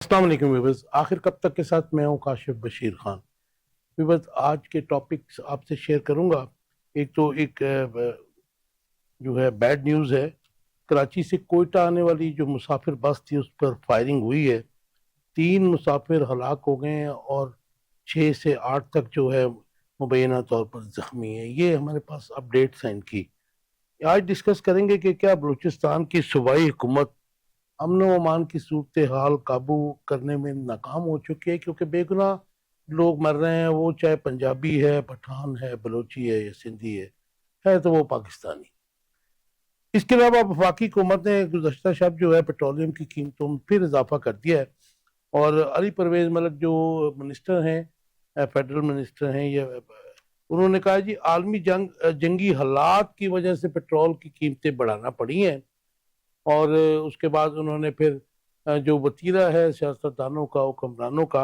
अस्सलाम वालेकुम व्यूअर्स। आखिर कब तक के साथ मैं हूं काशिफ बशीर खान। व्यूअर्स, आज के टॉपिक्स आपसे शेयर करूंगा। एक तो एक जो है बैड न्यूज़ है। कराची से कोयटा आने वाली जो मुसाफिर बस थी उस पर फायरिंग हुई है। 3 मुसाफिर हलाक हो गए हैं और 6 से 8 तक जो है मुबैना तौर पर जख्मी है। ये हमारे पास अपडेट्स हैं इनकी। आज डिस्कस करेंगे कि क्या बलूचिस्तान की सूबाई हुकूमत अमन व अमान की सूरत हाल काबू करने में नाकाम हो चुकी है, क्योंकि बेगुनाह लोग मर रहे हैं। वो चाहे पंजाबी है, पठान है, बलोची है या सिंधी है तो वो पाकिस्तानी। इसके अलावा वफाकी हुकूमत ने गुज़श्ता शब जो है पेट्रोलियम की कीमतों में फिर इजाफा कर दिया है। और अली परवेज मलिक जो मिनिस्टर हैं, फेडरल मिनिस्टर हैं, ये उन्होंने कहा जी आलमी जंगी हालात की वजह से पेट्रोल की कीमतें बढ़ाना पड़ी हैं। और उसके बाद उन्होंने फिर जो वतीरा है सियासतदानों का, हुक्मरानों का,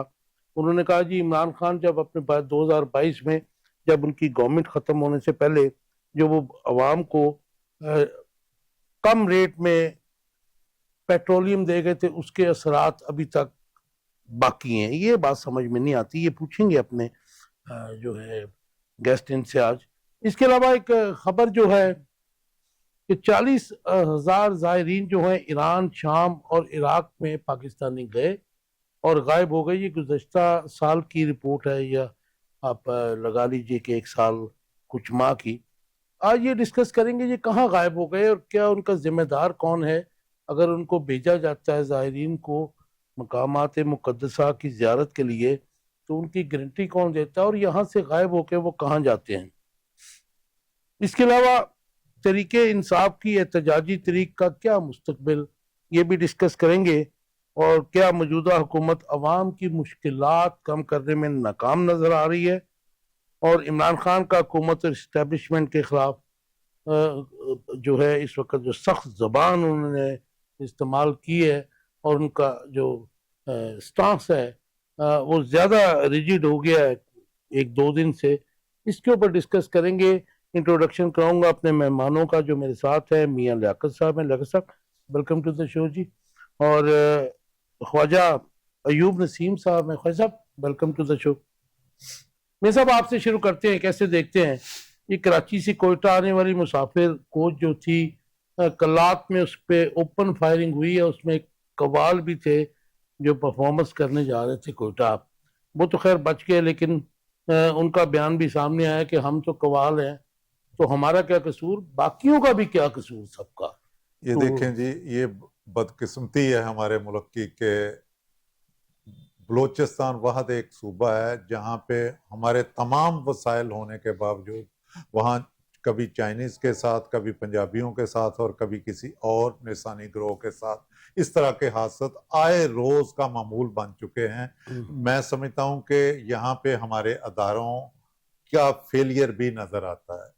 उन्होंने कहा जी इमरान खान जब अपने 2022 में जब उनकी गवर्नमेंट ख़त्म होने से पहले जो वो अवाम को कम रेट में पेट्रोलियम दे गए थे, उसके असरात अभी तक बाकी हैं। ये बात समझ में नहीं आती। ये पूछेंगे अपने जो है गेस्ट इनसे आज। इसके अलावा एक खबर जो है कि 40,000 ज़ायरीन जो हैं ईरान, शाम और इराक में पाकिस्तानी गए और गायब हो गए। ये गुज़श्ता साल की रिपोर्ट है, या आप लगा लीजिए कि 1 साल कुछ माह की। आज ये डिस्कस करेंगे ये कहाँ गायब हो गए और क्या उनका जिम्मेदार कौन है। अगर उनको भेजा जाता है ज़ायरीन को मकामात मुक़द्दसा की ज़ियारत के लिए, तो उनकी गारंटी कौन देता है और यहाँ से गायब होकर वो कहाँ जाते हैं। इसके अलावा तरीके इंसाफ की एहतजाजी तरीक का क्या मुस्तकबिल, ये भी डिस्कस करेंगे। और क्या मौजूदा हुकूमत अवाम की मुश्किलात कम करने में नाकाम नजर आ रही है। और इमरान खान का हुकूमत और इस्टेब्लिशमेंट के खिलाफ जो है इस वक्त जो सख्त जबान उन्होंने इस्तेमाल की है और उनका जो स्टांस है वो ज़्यादा रिजिड हो गया है 1-2 दिन से। इसके ऊपर डिस्कस करेंगे। इंट्रोडक्शन कराऊंगा अपने मेहमानों का जो मेरे साथ है। मियाँ लियाकत साहब हैं। लियाकत साहब, वेलकम टू द शो जी। और ख्वाजा अयूब नसीम साहब हैं। Khwaja Sahab, welcome to the show. मैं साहब आपसे शुरू करते हैं। कैसे देखते हैं ये कराची से कोयटा आने वाली मुसाफिर कोच जो थी, कलात में उस पर ओपन फायरिंग हुई है। उसमें एक कवाल भी थे जो परफॉर्मेंस करने जा रहे थे कोयटा। वो तो खैर बच गए, लेकिन उनका बयान भी सामने आया कि हम तो कवाल हैं, तो हमारा क्या कसूर, बाकियों का भी क्या कसूर सबका। ये तो देखें जी, ये बदकिस्मती है हमारे मुल्क की कि बलूचिस्तान वहद एक सूबा है जहाँ पे हमारे तमाम वसाइल होने के बावजूद वहाँ कभी चाइनीज़ के साथ, कभी पंजाबियों के साथ और कभी किसी और निशानी ग्रोह के साथ इस तरह के हादसे आए रोज़ का मामूल बन चुके हैं। मैं समझता हूँ कि यहाँ पे हमारे अदारों का फेलियर भी नज़र आता है,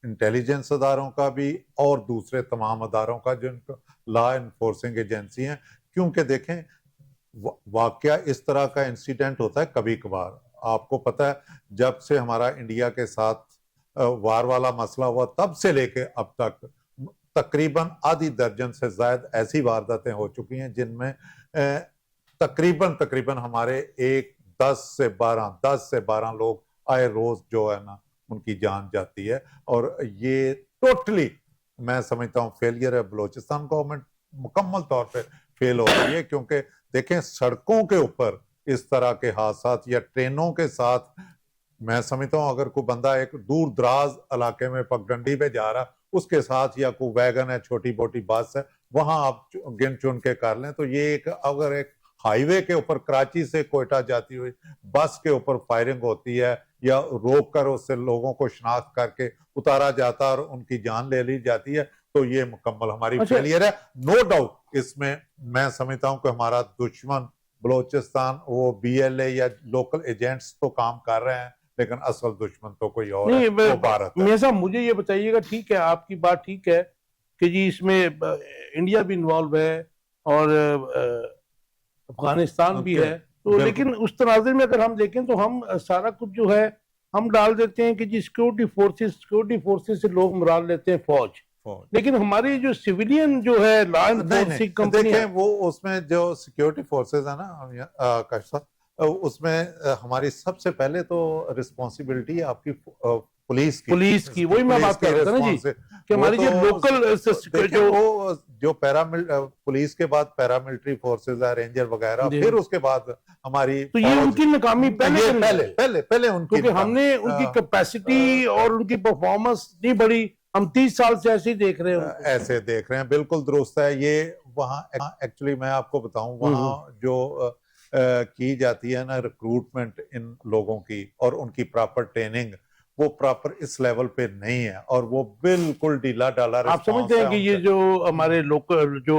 इंटेलिजेंस अदारों का भी और दूसरे तमाम अदारों का जिनको लॉ इन्फोर्सिंग एजेंसी हैं। क्योंकि देखें, वाकया इस तरह का इंसिडेंट होता है कभी कभार। आपको पता है, जब से हमारा इंडिया के साथ वार वाला मसला हुआ तब से लेके अब तक तकरीबन आधी दर्जन से ज्यादा ऐसी वारदातें हो चुकी हैं जिनमें तकरीबन हमारे 10 से 12 लोग आए रोज जो है ना उनकी जान जाती है। और ये टोटली मैं समझता हूँ फेलियर है। बलूचिस्तान गवर्नमेंट मुकम्मल तौर पे फेल हो रही है, क्योंकि देखें सड़कों के ऊपर इस तरह के हादसा या ट्रेनों के साथ, मैं समझता हूँ अगर कोई बंदा एक दूर दराज इलाके में पगडंडी पे जा रहा उसके साथ, या कोई वैगन है, छोटी मोटी बस है, वहां आप गिन चुन के कर लें, तो ये एक अगर एक हाईवे के ऊपर कराची से कोयटा जाती हुई बस के ऊपर फायरिंग होती है या रोक कर उससे लोगों को शनाख्त करके उतारा जाता है और उनकी जान ले ली जाती है, तो ये मुकम्मल हमारी अच्छा, फेलियर है। नो डाउट इसमें मैं समझता हूं कि हमारा दुश्मन बलूचिस्तान वो बीएलए या लोकल एजेंट्स तो काम कर रहे हैं, लेकिन असल दुश्मन तो कोई और है, नहीं वो भारत है। मेरे साहब मुझे ये बताइएगा, ठीक है आपकी बात ठीक है कि जी इसमें इंडिया भी इन्वॉल्व है और अफगानिस्तान भी है, तो लेकिन उस तनाज़े में अगर हम देखें तो हम सारा कुछ जो है हम डाल देते हैं कि जी सिक्योरिटी फोर्सेस से लोग मुराद लेते हैं फौज। फौज। लेकिन हमारी जो सिविलियन जो है लॉ नहीं एनफोर्सिंग नहीं कंपनी देखें, वो उसमें जो सिक्योरिटी फोर्सेस है ना काश साहब, उसमें हमारी सबसे पहले तो रिस्पॉन्सिबिलिटी आपकी पुलिस की, पुलिस की, वही मैं पुलिस बात की कर रहा था ना जी, रिस्पॉन्स। कि वो हमारी तो जो लोकल देखें, जो वो जो पुलिस के बाद पैरामिलिट्री फोर्सेस है, रेंजर वगैरह, जी, फिर उसके बाद हमारी तो ये फौज। उनकी नाकामी पहले ये करनी पहले चाहिए, पहले पहले उनकी क्योंकि नाकामी। हमने उनकी कैपेसिटी और उनकी परफॉर्मेंस नहीं बढ़ी, हम 30 साल से ऐसे ही देख रहे हैं उनको। ऐसे देख रहे हैं, बिल्कुल दुरुस्त है ये। वहाँ एक्चुअली मैं आपको बताऊं, वहाँ जो की जाती है ना रिक्रूटमेंट इन लोगों की और उनकी प्रॉपर ट्रेनिंग, वो प्रॉपर इस लेवल पे नहीं है, और वो बिल्कुल ढीला ढाला आप समझते रिस्पांस हैं है कि ये उनका। जो हमारे लोकल जो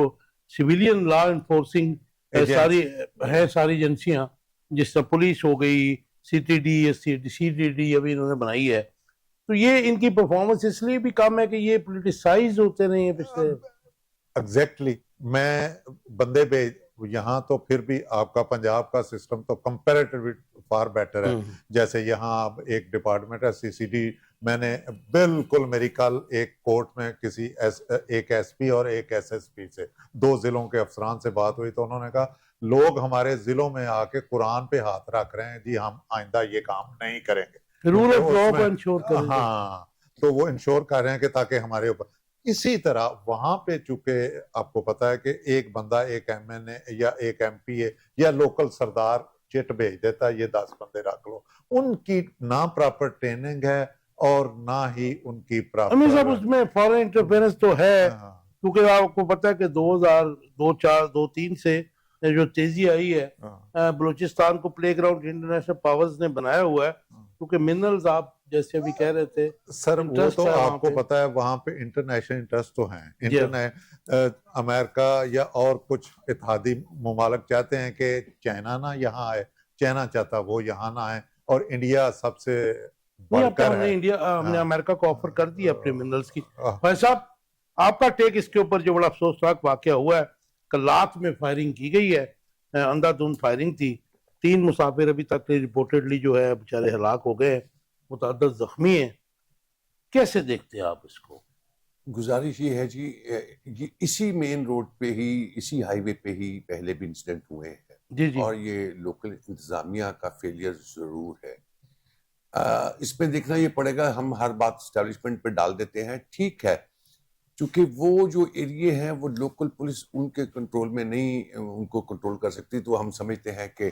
सिविलियन लॉ एनफोर्सिंग सारी एजेंट्स है, सारी एजेंसियां, जिस तरह पुलिस हो गई, सीटीडी, सीटीडी अभी इन्होंने बनाई है, तो ये इनकी परफॉर्मेंस इसलिए भी कम है कि ये पोलिटिसाइज होते रहे हैं पिछले। एग्जैक्टली मैं बंदे भेज, यहाँ तो फिर भी आपका पंजाब का सिस्टम तो कंपैरेटिवली फार बेटर है। जैसे यहाँ एक डिपार्टमेंट है सीसीडी, मैंने बिल्कुल, मेरी कल एक कोर्ट में एक एसपी और एक एसएसपी से, 2 जिलों के अफसरान से बात हुई, तो उन्होंने कहा लोग हमारे जिलों में आके कुरान पे हाथ रख रहे हैं जी, हम आइंदा ये काम नहीं करेंगे, रूल क्योंकि ऑफ लॉ को उसमें इंश्योर करेंगे। हाँ, तो वो इंश्योर कर रहे हैं कि ताकि हमारे ऊपर। इसी तरह वहां पे चूंकि आपको पता है कि एक बंदा, एक एमएनए या एक एमपीए या लोकल सरदार चिट भेज देता है, ये 10 बंदे रख लो, उनकी ना प्रॉपर ट्रेनिंग है और ना ही उनकी अमीर साहब, प्रॉपर। उसमें फॉरेन इंटरफेरेंस तो है, क्योंकि आपको पता है कि 2002, 4, 2, 3 से जो तेजी आई है, बलूचिस्तान को प्लेग्राउंड इंटरनेशनल पावर्स ने बनाया हुआ है, क्योंकि मिनरल्स आप जैसे अभी कह रहे थे, सर वो इंटरेस्ट तो है वहां आपको पे। पता है, वहां पे इंटरनेशनल इंटरेस्ट तो हैं, जी, अमेरिका या और कुछ इत्तेहादी ममालिक चाहते हैं कि चाइना ना यहाँ आए, चाइना चाहता वो यहाँ ना आए, और इंडिया सबसे नहीं, अब तो बढ़कर हमने है। हमने अमेरिका को ऑफर कर दिया अपने मिनरल्स की। हाँ, भाई साहब, आपका टेक इसके ऊपर, जो बड़ा अफसोसनाक वाकया हुआ है, कलात में फायरिंग की गई है, अंधाधुंध फायरिंग थी, 3 मुसाफिर अभी तक रिपोर्टेडली जो है बेचारे हलाक हो गए, मुतअद्दिद जख्मी हैं, कैसे देखते हैं आप इसको? गुजारिश ये है जी, ये इसी मेन रोड पे ही, इसी हाईवे पे ही पहले भी इंसिडेंट हुए हैं, जी जी, और ये लोकल इंतजामिया का फेलियर जरूर है। इसमें देखना ये पड़ेगा, हम हर बात स्टैब्लिशमेंट पे डाल देते हैं, ठीक है, क्योंकि वो जो एरिया है वो लोकल पुलिस उनके कंट्रोल में नहीं, उनको कंट्रोल कर सकती, तो हम समझते हैं कि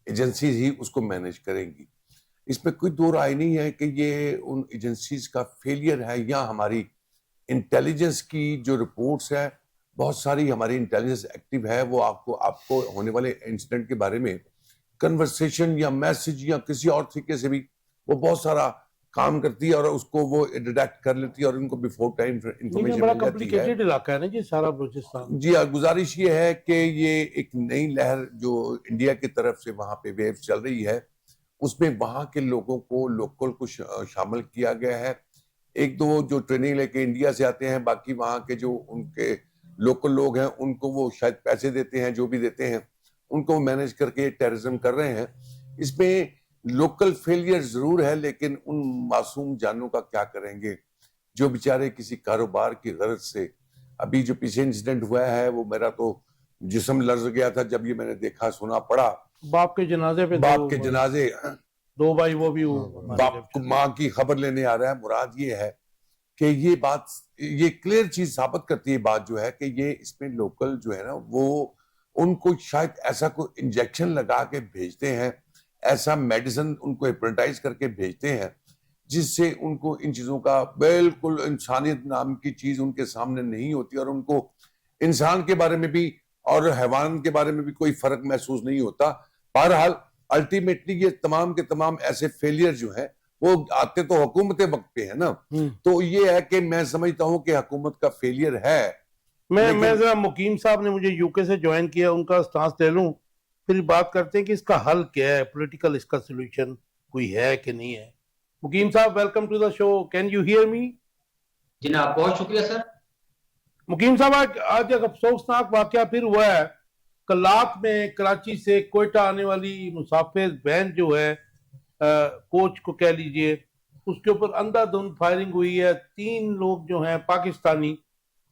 एजेंसीज ही उसको मैनेज करेंगी। इसमें कोई दो राय नहीं है कि ये उन एजेंसीज का फेलियर है या हमारी इंटेलिजेंस की जो रिपोर्ट्स है, बहुत सारी हमारी इंटेलिजेंस एक्टिव है, वो आपको होने वाले इंसिडेंट के बारे में कन्वर्सेशन या मैसेज या किसी और तरीके से भी वो बहुत सारा काम करती है, और उसको वो डिटेक्ट कर लेती है, और उनको बिफोर टाइम इंफॉर्मेशन बड़ा मिल जाती है। कॉम्प्लिकेटेड इलाका है ना जी सारा बलूचिस्तान। जी हाँ, गुजारिश ये है कि ये एक नई लहर जो इंडिया की तरफ से वहां पे वेव चल रही है, उसमें वहां के लोगों को, लोकल को शामिल किया गया है। 1-2 जो ट्रेनिंग लेके इंडिया से आते हैं, बाकी वहां के जो उनके लोकल लोग हैं उनको वो शायद पैसे देते हैं, जो भी देते हैं उनको मैनेज करके टेररिज्म कर रहे हैं। इसमें लोकल फेलियर जरूर है, लेकिन उन मासूम जानों का क्या करेंगे जो बेचारे किसी कारोबार की गरज से। अभी जो पीछे इंसिडेंट हुआ है, वो मेरा तो जिस्म लर्ज गया था जब ये मैंने देखा, सुना, पढ़ा। बाप के जनाजे पे बाप के जनाजे, 2 भाई वो भी बाप को माँ की खबर लेने आ रहा है। मुराद ये है कि ये बात, ये क्लियर चीज साबित करती है बात जो है कि ये इसमें लोकल जो है ना, वो उनको शायद ऐसा कोई इंजेक्शन लगा के भेजते हैं, ऐसा मेडिसिन उनको हिप्नोटाइज करके भेजते हैं, जिससे उनको इन चीजों का बिल्कुल इंसानियत नाम की चीज उनके सामने नहीं होती, और उनको इंसान के बारे में भी और हैवान के बारे में भी कोई फर्क महसूस नहीं होता। बहरहाल अल्टीमेटली ये तमाम के तमाम ऐसे फेलियर जो है वो आते तो हुकूमत वक्त पे है ना, तो ये है कि मैं समझता हूं कि हुकूमत का फेलियर है। मैं जरा मुकीम साहब ने मुझे यूके से ज्वाइन किया, उनका स्टांस ले लूं, फिर बात करते हैं कि इसका हल क्या है, पॉलिटिकल इसका सॉल्यूशन कोई है कि नहीं है। मुकीम साहब, welcome to the show, can you hear me? जनाब बहुत शुक्रिया सर। मुकीम साहब, आज एक अफसोसनाक वाकया फिर हुआ है। कलात में कराची से कोयटा आने वाली मुसाफिर वैन जो है, कोच को कह लीजिए, उसके ऊपर अंधाधुंध फायरिंग हुई है, 3 लोग जो हैं पाकिस्तानी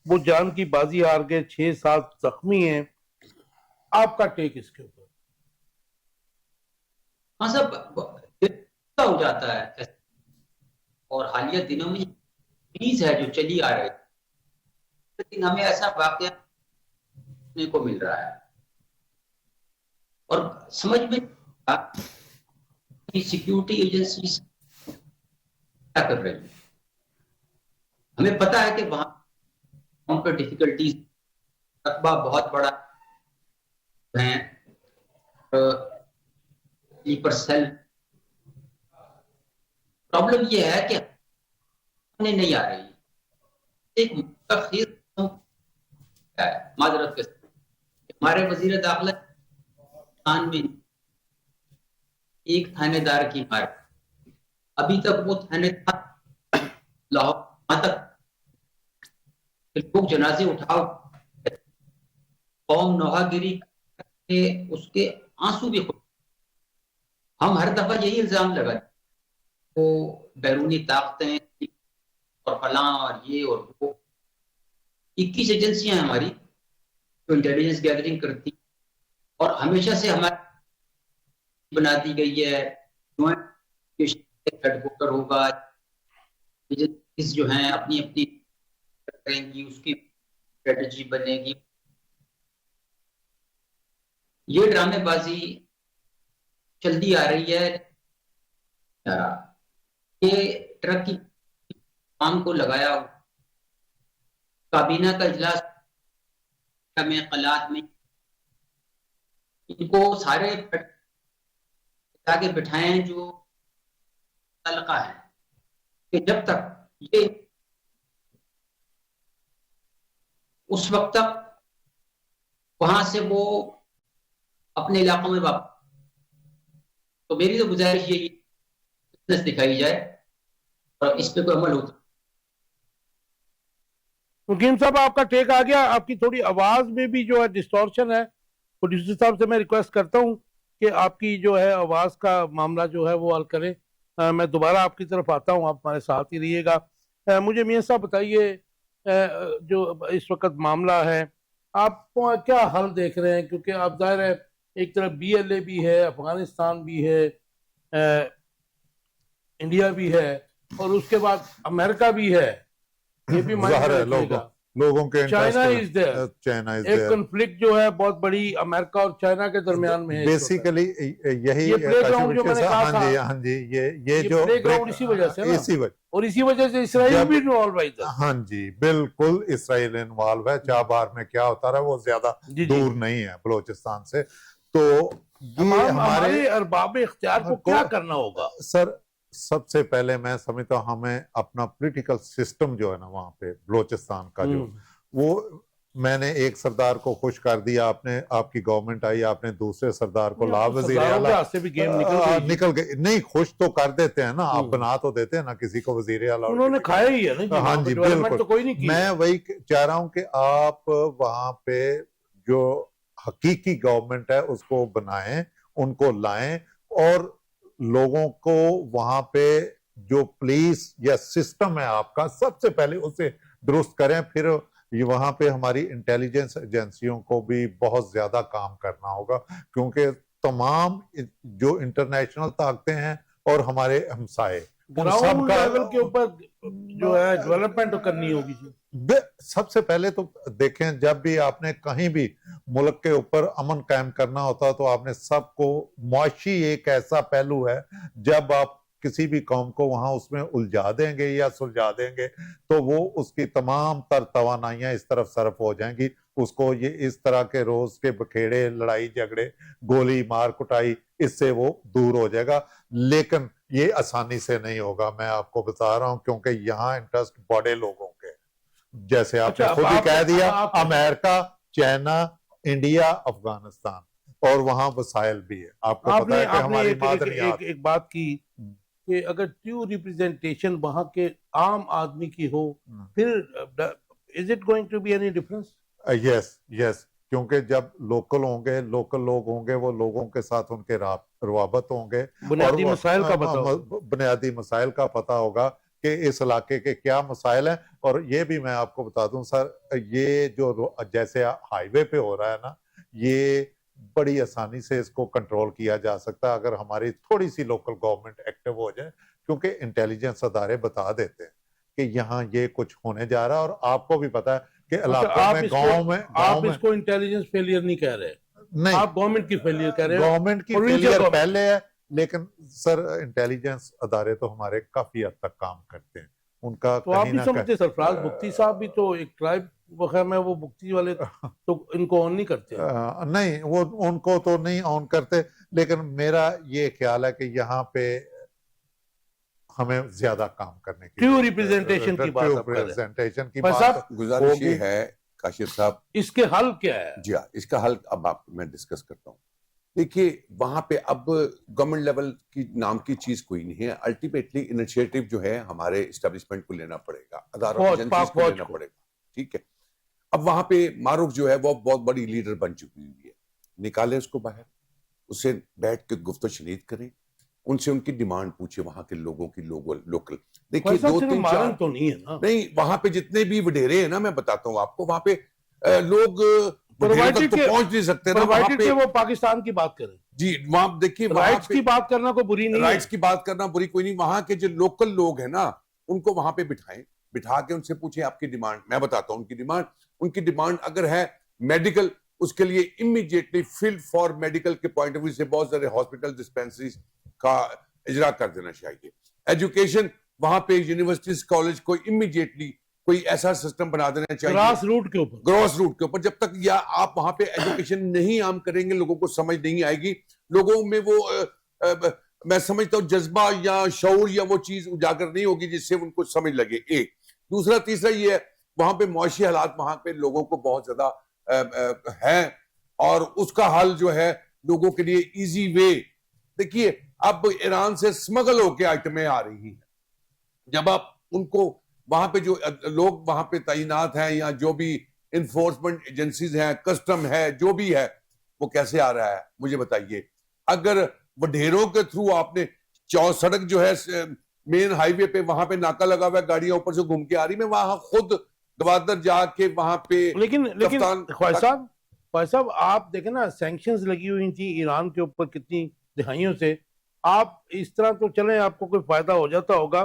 वो जान की बाजी हार गए, 6-7 जख्मी हैं। आपका टेक इसके ऊपर? हाँ सब हो जाता है, और हालिया दिनों में चीज है जो चली आ रही है, लेकिन हमें ऐसा वाकया देखने को मिल रहा है और समझ में कि सिक्योरिटी एजेंसी क्या कर रही है। हमें पता है कि वहां पर डिफिकल्टीज, रकबा बहुत बड़ा है, पर सेल प्रॉब्लम ये है कि नहीं आ रही। एक मुस्तफिर है माजरत के साथ, हमारे वजीर दाखिला पाकिस्तान में एक थानेदार की मार, अभी तक वो थानेदार लाहौर तक लोग जनाजे उठाओ, कौम नौहागिरी के उसके आंसू भी खुद। हम हर दफा यही इल्जाम लगा वो बैरूनी ताकतें और फलां और ये और वो, 21 एजेंसियां हैं हमारी जो इंटेलिजेंस गैदरिंग करती, और हमेशा से हमारी बना दी गई है हेडक्वार्टर होगा, एजेंसीज जो हैं अपनी अपनी करेंगी, उसकी स्ट्रेटजी बनेगी। ये ड्रामेबाजी चलती आ रही है। ये ट्रक की काम को लगाया, काबीना का इजलास में कलात में इनको सारे आगे बिठाएं जो तलका है कि जब तक ये उस वक्त तक वहां से वो अपने इलाकों में वापस। तो मेरी तो गुजारिश यही दिखाई जाए और इस पे कोई अमल होता। मुकीम साहब, आपका टेक आ गया। आपकी थोड़ी आवाज में भी जो है डिस्टॉर्शन है। प्रोड्यूसर साहब से मैं रिक्वेस्ट करता हूं कि आपकी जो है आवाज का मामला जो है वो हल करें। मैं दोबारा आपकी तरफ आता हूं, आप हमारे साथ ही रहिएगा। मुझे मियां साहब बताइए, जो इस वक्त मामला है आप क्या हल देख रहे हैं? क्योंकि आप जाहिर है एक तरफ BLA भी है, अफगानिस्तान भी है, इंडिया भी है, और उसके बाद अमेरिका भी है। ये भी माइंड ज़ाहिर में है रखिएगा। लोगों के China interest is there, China is एक देयर कॉन्फ्लिक्ट जो है बहुत बड़ी अमेरिका और चाइना के दरमियान में है इस वक्त। बेसिकली यही ये प्ले ग्राउंड जो काशिफ मैंने साहब, कहा था, हाँ जी ये जो प्ले ग्राउंड इसी वजह से ना, इसी वजह, और इसी वजह से इसराइल जब भी इन्वॉल्व है इधर। हाँ जी बिल्कुल इसराइल इन्वॉल्व है। चाबार में क्या होता रहा वो ज्यादा जी जी, दूर नहीं है बलोचिस्तान से। तो ये हमारे अरबाब इख्तियार को क्या करना होगा? सर सबसे पहले मैं समझता हूँ हमें अपना पॉलिटिकल सिस्टम जो है ना वहां पे बलोचिस्तान का जो वो, मैंने एक सरदार को खुश कर दिया, आपने आपकी गवर्नमेंट आई, आपने दूसरे सरदार को ला वजीर आला से भी गेम निकल गए। नहीं खुश तो कर देते हैं ना, आप बना तो देते हैं ना किसी को वजीर आला। उन्होंने खाया ही है ना। हाँ जी बिल्कुल, तो कोई नहीं किया। मैं वही चाह रहा हूं कि आप वहां पे जो हकीकी गवर्नमेंट है उसको बनाएं, उनको लाएं, और लोगों को वहां पे जो पुलिस या सिस्टम है आपका सबसे पहले उसे दुरुस्त करें। फिर ये वहां पे हमारी इंटेलिजेंस एजेंसियों को भी बहुत ज्यादा काम करना होगा, क्योंकि तमाम जो इंटरनेशनल ताकतें हैं और हमारे हमसाए ग्राउंड लेवल के ऊपर जो है डेवलपमेंट करनी होगी। सबसे पहले तो देखें, जब भी आपने कहीं भी मुल्क के ऊपर अमन कायम करना होता है तो आपने सबको, मुआशी एक ऐसा पहलू है, जब आप किसी भी कौम को वहां उसमें उलझा देंगे या सुलझा देंगे तो वो उसकी तमाम तर तवानाइयां इस तरफ सरफ हो जाएंगी। उसको ये इस तरह के रोज के बखेड़े, लड़ाई झगड़े, गोली मार कुटाई, इससे वो दूर हो जाएगा। लेकिन ये आसानी से नहीं होगा, मैं आपको बता रहा हूं, क्योंकि यहाँ इंटरेस्ट बड़े लोगों के, जैसे आपने खुद ही कह दिया, अमेरिका, चाइना, इंडिया, अफगानिस्तान, और वहां वसाइल भी है। आपको पता है कि हमारी मादरियात। एक बात की कि अगर ट्रू रिप्रेजेंटेशन वहां के आम आदमी की हो, फिर is it going to be any difference? Yes yes, क्योंकि जब लोकल लोग होंगे, वो लोगों के साथ उनके रवाबत होंगे, बुनियादी और मसाइल का पता होगा। बुनियादी मसाइल का पता होगा कि इस इलाके के क्या मसाइल हैं। और ये भी मैं आपको बता दूं सर, ये जो जैसे हाईवे पे हो रहा है ना, ये बड़ी आसानी से इसको कंट्रोल किया जा सकता है अगर हमारी थोड़ी सी लोकल गवर्नमेंट एक्टिव हो जाए, क्योंकि इंटेलिजेंस अदारे बता देते हैं कि यहाँ ये कुछ होने जा रहा है। और आपको भी पता है कि अच्छा, इलाकों में, आप इसको इंटेलिजेंस फेलियर नहीं कह रहे, नहीं, आप गवर्नमेंट की फेलियर कह रहे हो। गवर्नमेंट की provincial फेलियर government। पहले है, लेकिन सर इंटेलिजेंस अदारे तो हमारे काफी हद तक काम करते हैं। उनका तो आप कहीं भी ना समझते सरफराज बुख्ती साहब भी तो एक ट्राइब वगैरह में, वो बुख्ती वाले तो इनको ऑन नहीं करते हैं। नहीं, वो उनको तो नहीं ऑन करते, लेकिन मेरा ये ख्याल है कि यहाँ पे हमें ज्यादा काम करने की, ट्रू रिप्रेजेंटेशन की बात आप कर रहे हैं। रिप्रेजेंटेशन की भाई बात साहब, गुजारिश ये होगी। है काशिफ साहब, इसके हल क्या है? जी हाँ, इसका हल अब आप मैं डिस्कस करता हूँ। देखिए, वहां पे अब गवर्नमेंट लेवल की नाम की चीज कोई नहीं है। अल्टीमेटली इनिशिएटिव जो है हमारे एस्टेब्लिशमेंट को लेना पड़ेगा, अदारों एजेंसीज को लेना पड़ेगा, ठीक है। अब वहां पे मारूफ जो है वो बहुत बड़ी लीडर बन चुकी हुई है, निकाले उसको बाहर, उससे बैठ के गुफ्तगू शनीद करें, उनसे उनकी डिमांड पूछे, वहां के लोगों की लोकल। देखिए, 2-3-4 तो नहीं है ना, नहीं, वहां पे जितने भी वडेरे हैं ना, मैं बताता हूँ आपको, वहां पे लोग वडेरों तक तो पहुंच नहीं सकते ना वहां पे। वो पाकिस्तान की बात करें जी, वहां देखिए, राइट्स की बात करना कोई बुरी नहीं है। राइट्स की बात करना बुरी कोई नहीं। वहां के जो लोकल लोग हैं ना, उनको वहां पे बिठाएं, बिठा के उनसे पूछे आपकी डिमांड। मैं बताता हूँ उनकी डिमांड अगर है मेडिकल, उसके लिए इमीडिएटली फील्ड फॉर मेडिकल के पॉइंट ऑफ व्यू से बहुत सारे हॉस्पिटल डिस्पेंसरीज का इजरा कर देना चाहिए। एजुकेशन, वहां पे यूनिवर्सिटीज कॉलेज को इमीडिएटली कोई ऐसा सिस्टम बना देना चाहिए ग्रास रूट के ऊपर। जब तक या आप वहां पे एजुकेशन नहीं आम करेंगे, लोगों को समझ नहीं आएगी, लोगों में वो मैं समझता हूँ जज्बा या शऊर या वो चीज उजागर नहीं होगी जिससे उनको समझ लगे। एक दूसरा, तीसरा ये है, वहां पे मुआशी हालात वहां पे लोगों को बहुत ज्यादा है, और उसका हल जो है लोगों के लिए इजी वे। देखिए, अब ईरान से स्मगल होके आइटमें आ रही हैं, जब आप उनको वहां पे जो लोग वहां पे तैनात हैं, या जो भी इन्फोर्समेंट एजेंसीज हैं, कस्टम है, जो भी है, वो कैसे आ रहा है मुझे बताइए। अगर वडेरों के थ्रू आपने सड़क जो है मेन हाईवे पे, वहां पे नाका लगा हुआ है, गाड़ियां ऊपर से घूम के आ रही, मैं वहां खुद गवादर जाके वहां पे, लेकिन ख्वाहिश साहब आप देखें ना, सैंक्शंस लगी हुई थी ईरान के ऊपर कितनी दिहाइयों से। आप इस तरह तो चलें, आपको कोई फायदा हो जाता होगा,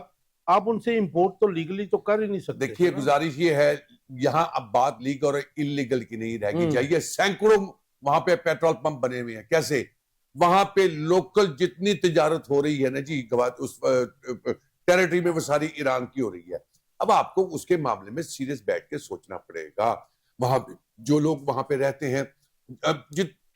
आप उनसे इंपोर्ट तो लीगली तो कर ही नहीं सकते। देखिए, गुजारिश ये है, यहाँ अब बात लीगल और इलीगल की नहीं रहेगी चाहिए। सैकड़ों वहां पे पेट्रोल पंप बने हुए हैं, कैसे वहां पे लोकल जितनी तिजारत हो रही है ना जी, उस टेरिटरी में वो सारी ईरान की हो रही है। अब आपको उसके मामले में सीरियस बैठ के सोचना पड़ेगा। वहां पे जो लोग वहां पे रहते हैं,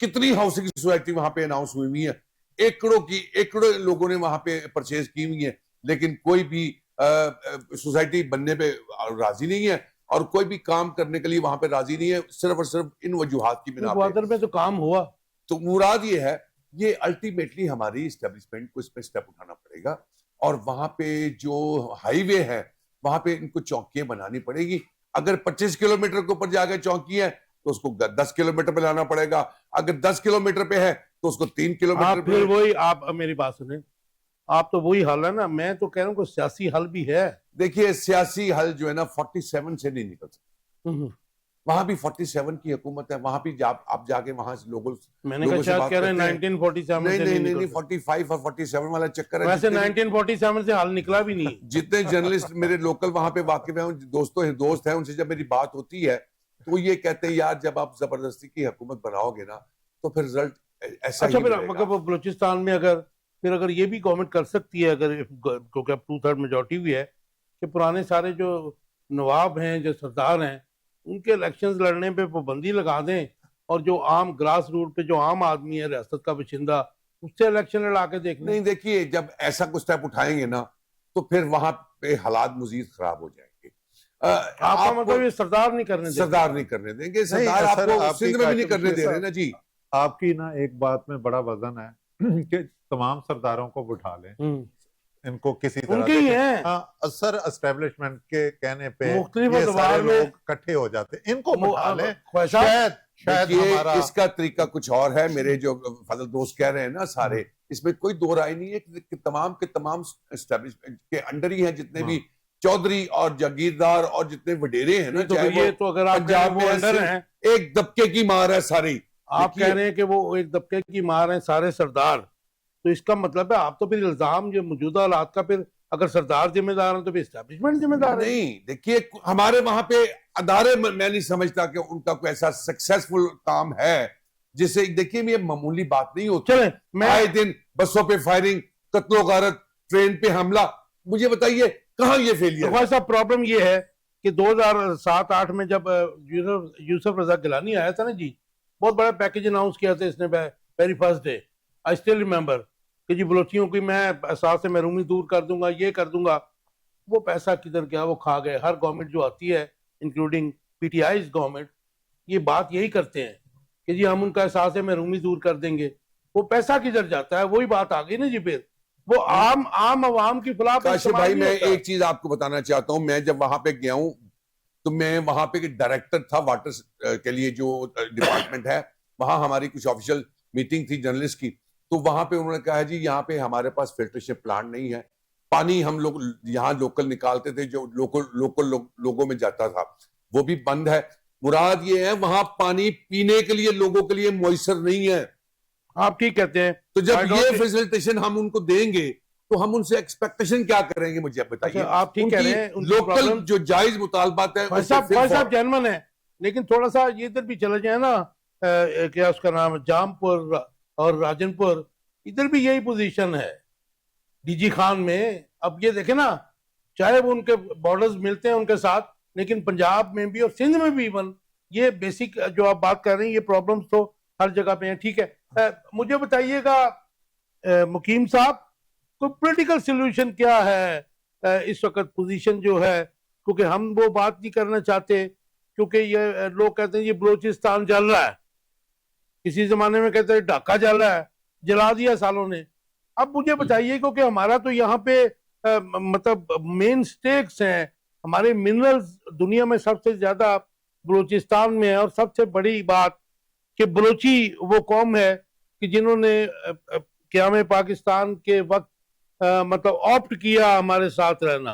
कितनी हाउसिंग सोसाइटी वहां पे अनाउंस हुई हुई है, एकड़ों लोगों ने वहां पे परचेज की हुई है, लेकिन कोई भी सोसाइटी बनने पे राजी नहीं है, और कोई भी काम करने के लिए वहां पे राजी नहीं है, सिर्फ और सिर्फ इन वजूहात की बिना पे। में तो काम हुआ। तो मुराद ये है, ये अल्टीमेटली हमारी एस्टेब्लिशमेंट को इस पे स्टेप उठाना पड़ेगा, और वहां पे जो हाईवे है वहां पे इनको चौकियां बनानी पड़ेगी। अगर 25 किलोमीटर के ऊपर जाकर चौकी है तो उसको 10 किलोमीटर पे लाना पड़ेगा, अगर 10 किलोमीटर पे है तो उसको 3 किलोमीटर पे। फिर वही, आप मेरी बात सुने, आप तो वही हल है ना, मैं तो कह रहा हूँ कोई सियासी हल भी है। देखिए, सियासी हल जो है ना 47 से नहीं निकल सकता। वहां भी 47 की हुकूमत है, वहां भी आप जाके वहां से लोगों, मैंने कहा शायद कह रहे हैं 1947 नहीं 45 और 47 वाला चक्कर है। वैसे 1947 से हल निकला भी नहीं। जितने जर्नलिस्ट मेरे लोकल वहां पे वाकिफ हैं, दोस्त हैं, उनसे जब मेरी बात होती है तो ये कहते हैं, यार जब आप जबरदस्ती की हुकूमत बनाओगे ना तो फिर रिजल्ट ऐसा ही फिर मतलब बलूचिस्तान में अगर ये भी गवर्नमेंट कर सकती है, अगर क्योंकि अब 2/3 मेजोरिटी हुई है, कि पुराने सारे जो नवाब हैं, जो सरदार हैं, उनके इलेक्शंस लड़ने पे पाबंदी लगा दें, और जो आम ग्रास रूट पे जो आम आदमी है, रियासत का बाशिंदा, उससे इलेक्शन लड़ा के देख नहीं। देखिए, जब ऐसा कुछ स्टेप उठाएंगे ना तो फिर वहां पे हालात मजीद खराब हो जाएंगे। आपका मतलब ये सरदार नहीं करने देंगे। सरदार आपको सिंध में भी नहीं करने दे रहे ना जी। आपकी ना एक बात में बड़ा वजन है कि तमाम सरदारों को बिठा लें, इनको किसी तरह उनके ही हैं। हाँ सर, एस्टेब्लिशमेंट के कहने पे मुख्तलिफ ये अखबार सारे में लोग इकट्ठे हो जाते हैं, इनको बिठा लें, ख्वाहिश साहब, शायद शायद देखिए, हमारा इसका तरीका कुछ और है। मेरे जो फजल दोस्त कह रहे हैं ना सारे, इसमें कोई दो राय नहीं है कि तमाम के तमाम एस्टेब्लिशमेंट के अंडर ही हैं जितने भी चौधरी और जागीरदार और जितने वडेरे हैं ना, तो चाहे ये वो तो अगर आप पंजाब में अंडर सिर्फ हैं, एक दबके की मार है सारी। आप कह रहे हैं कि वो एक दबके की मार हैं सारे सरदार, तो इसका मतलब है आप तो फिर इल्जाम जो मौजूदा हालात का, फिर अगर सरदार जिम्मेदार हैं तो फिर एस्टेब्लिशमेंट जिम्मेदार है। नहीं, देखिए हमारे वहां पे अदारे, मैं नहीं समझता कि उनका कोई ऐसा सक्सेसफुल काम है जिसे, देखिए ये मामूली बात नहीं होती। चलें, मैं आए दिन बसों पे फायरिंग, कत्लो गारत, ट्रेन पे हमला, मुझे बताइए कहां ये फेलियर है? साहब प्रॉब्लम ये है कि 2007-8 में जब यूसुफ रजा गिलानी आया था ना जी, बहुत बड़ा पैकेज अनाउंस किया था इसने very first day. I still remember कि जी बलोचियों की मैं एहसास से महरूमी दूर कर दूंगा, ये कर दूंगा। वो पैसा किधर गया, वो खा गए। हर गवर्नमेंट जो आती है, इंक्लूडिंग पीटीआई गवर्नमेंट, ये बात यही करते हैं कि जी हम उनका एहसास है महरूमी दूर कर देंगे। वो पैसा किधर जाता है? वही बात आ गई ना जी, फिर वो आम आवाम की फलाह पे काशिफ इस्तेमाल भाई, नहीं मैं होता। एक चीज आपको बताना चाहता हूं। मैं जब वहां पे गया हूं तो मैं वहां पे एक डायरेक्टर था वाटर के लिए जो डिपार्टमेंट है, वहां हमारी कुछ ऑफिशियल मीटिंग थी जर्नलिस्ट की। तो वहां पे उन्होंने कहा जी यहाँ पे हमारे पास फिल्ट्रेशन प्लांट नहीं है, पानी हम लोग यहाँ लोकल निकालते थे जो लोगों में जाता था, वो भी बंद है। मुराद ये है वहां पानी पीने के लिए लोगों के लिए मौसर नहीं है। आप ठीक कहते हैं। तो I जब don't ये think- फैसिलिटेशन हम उनको देंगे तो हम उनसे एक्सपेक्टेशन क्या करेंगे, मुझे बताइए। अच्छा, आप ठीक कह रहे हैं। उनकी लोकल प्रॉब्लम जो जायज मुतालबात है भाई उससे साहब फिर जेनवन है, लेकिन थोड़ा सा ये इधर भी चले जाए ना, क्या उसका नाम है, जामपुर और राजनपुर, इधर भी यही पोजीशन है डीजी खान में। अब ये देखे ना, चाहे वो उनके बॉर्डर्स मिलते हैं उनके साथ, लेकिन पंजाब में भी और सिंध में भी इवन ये बेसिक जो आप बात कर रहे हैं, ये प्रॉब्लम्स तो हर जगह पे हैं। ठीक है, मुझे बताइएगा मुकीम साहब, कोई पॉलिटिकल सोल्यूशन क्या है इस वक्त पोजीशन जो है, क्योंकि हम वो बात नहीं करना चाहते, क्योंकि ये लोग कहते हैं ये बलोचिस्तान जल रहा है, किसी जमाने में कहते हैं ढाका जल रहा है, जला दिया सालों ने। अब मुझे बताइए, क्योंकि हमारा तो यहाँ पे मतलब मेन स्टेक्स हैं, हमारे मिनरल्स दुनिया में सबसे ज्यादा बलोचिस्तान में है, और सबसे बड़ी बात कि बलोची वो कौम है कि जिन्होंने क़याम पाकिस्तान के वक्त मतलब ऑप्ट किया हमारे साथ रहना।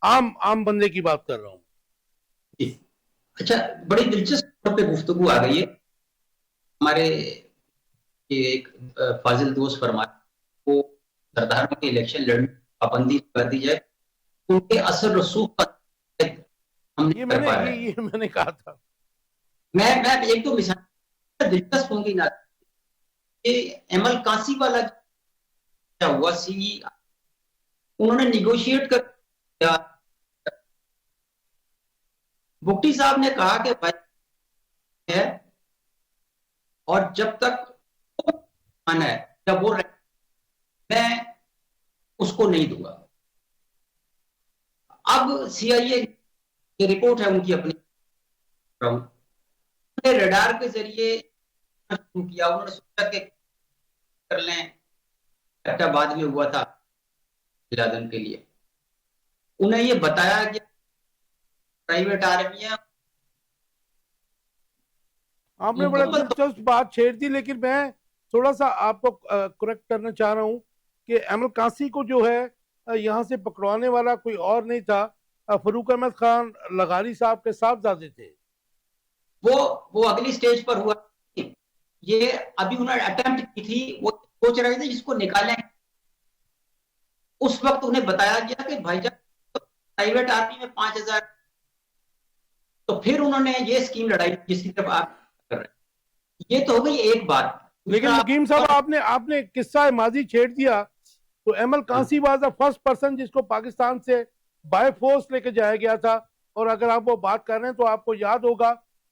आम बंदे की बात कर रहा हूँ। अच्छा, बड़ी दिलचस्प तौर पे गुफ्तगू आ गई है। हमारे एक फाजिल दोस्त फरमाए वो सरदारों के इलेक्शन लड़ने पाबंदी कर दी जाए, उनके असर रसूख का हम नहीं कर पा रहे। ये मैंने कहा था। मैं एक तो मिसाल दिलचस्प होंगी ना, ये एमल कासी वाला क्या हुआ, सी उन्होंने निगोशिएट कर, भुट्टी साहब ने कहा कि भाई है, और जब तक है जब वो मैं उसको नहीं दूंगा। अब सीआईए की रिपोर्ट है उनकी अपनी, उन्होंने रडार के जरिए शुरू किया। उन्होंने सोचा कि कर लें, अच्छा बाद में हुआ था लादन के लिए। उन्हें ये बताया कि प्राइवेट आर्मी है। आपने बड़ा दिलचस्प बात छेड़ दी, लेकिन मैं थोड़ा सा आपको करेक्ट करना चाह रहा हूं कि अमल कासी को जो है यहाँ से पकड़वाने वाला कोई और नहीं था, फरूक अहमद खान लगारी साहब के साहबजादे थे। वो अगली स्टेज पर हुआ। ये अभी उन्होंने अटेम्प्ट की थी, वो सोच रहे थे जिसको निकालें। उस वक्त उन्हें बताया गया कि भाईजान प्राइवेट आर्मी में 5000, तो फिर उन्होंने ये स्कीम लड़ाई जिसकी तरफ आप कर रहे हैं। ये तो हो गई एक बात। लेकिन मुकीम साहब, आपने किस्सा माजी छेड़ दिया। तो अमल कासी वाज द फर्स्ट पर्सन जिसको पाकिस्तान से बाय फोर्स लेके जाया गया था। और अगर आप वो बात कर रहे हैं तो आपको याद होगा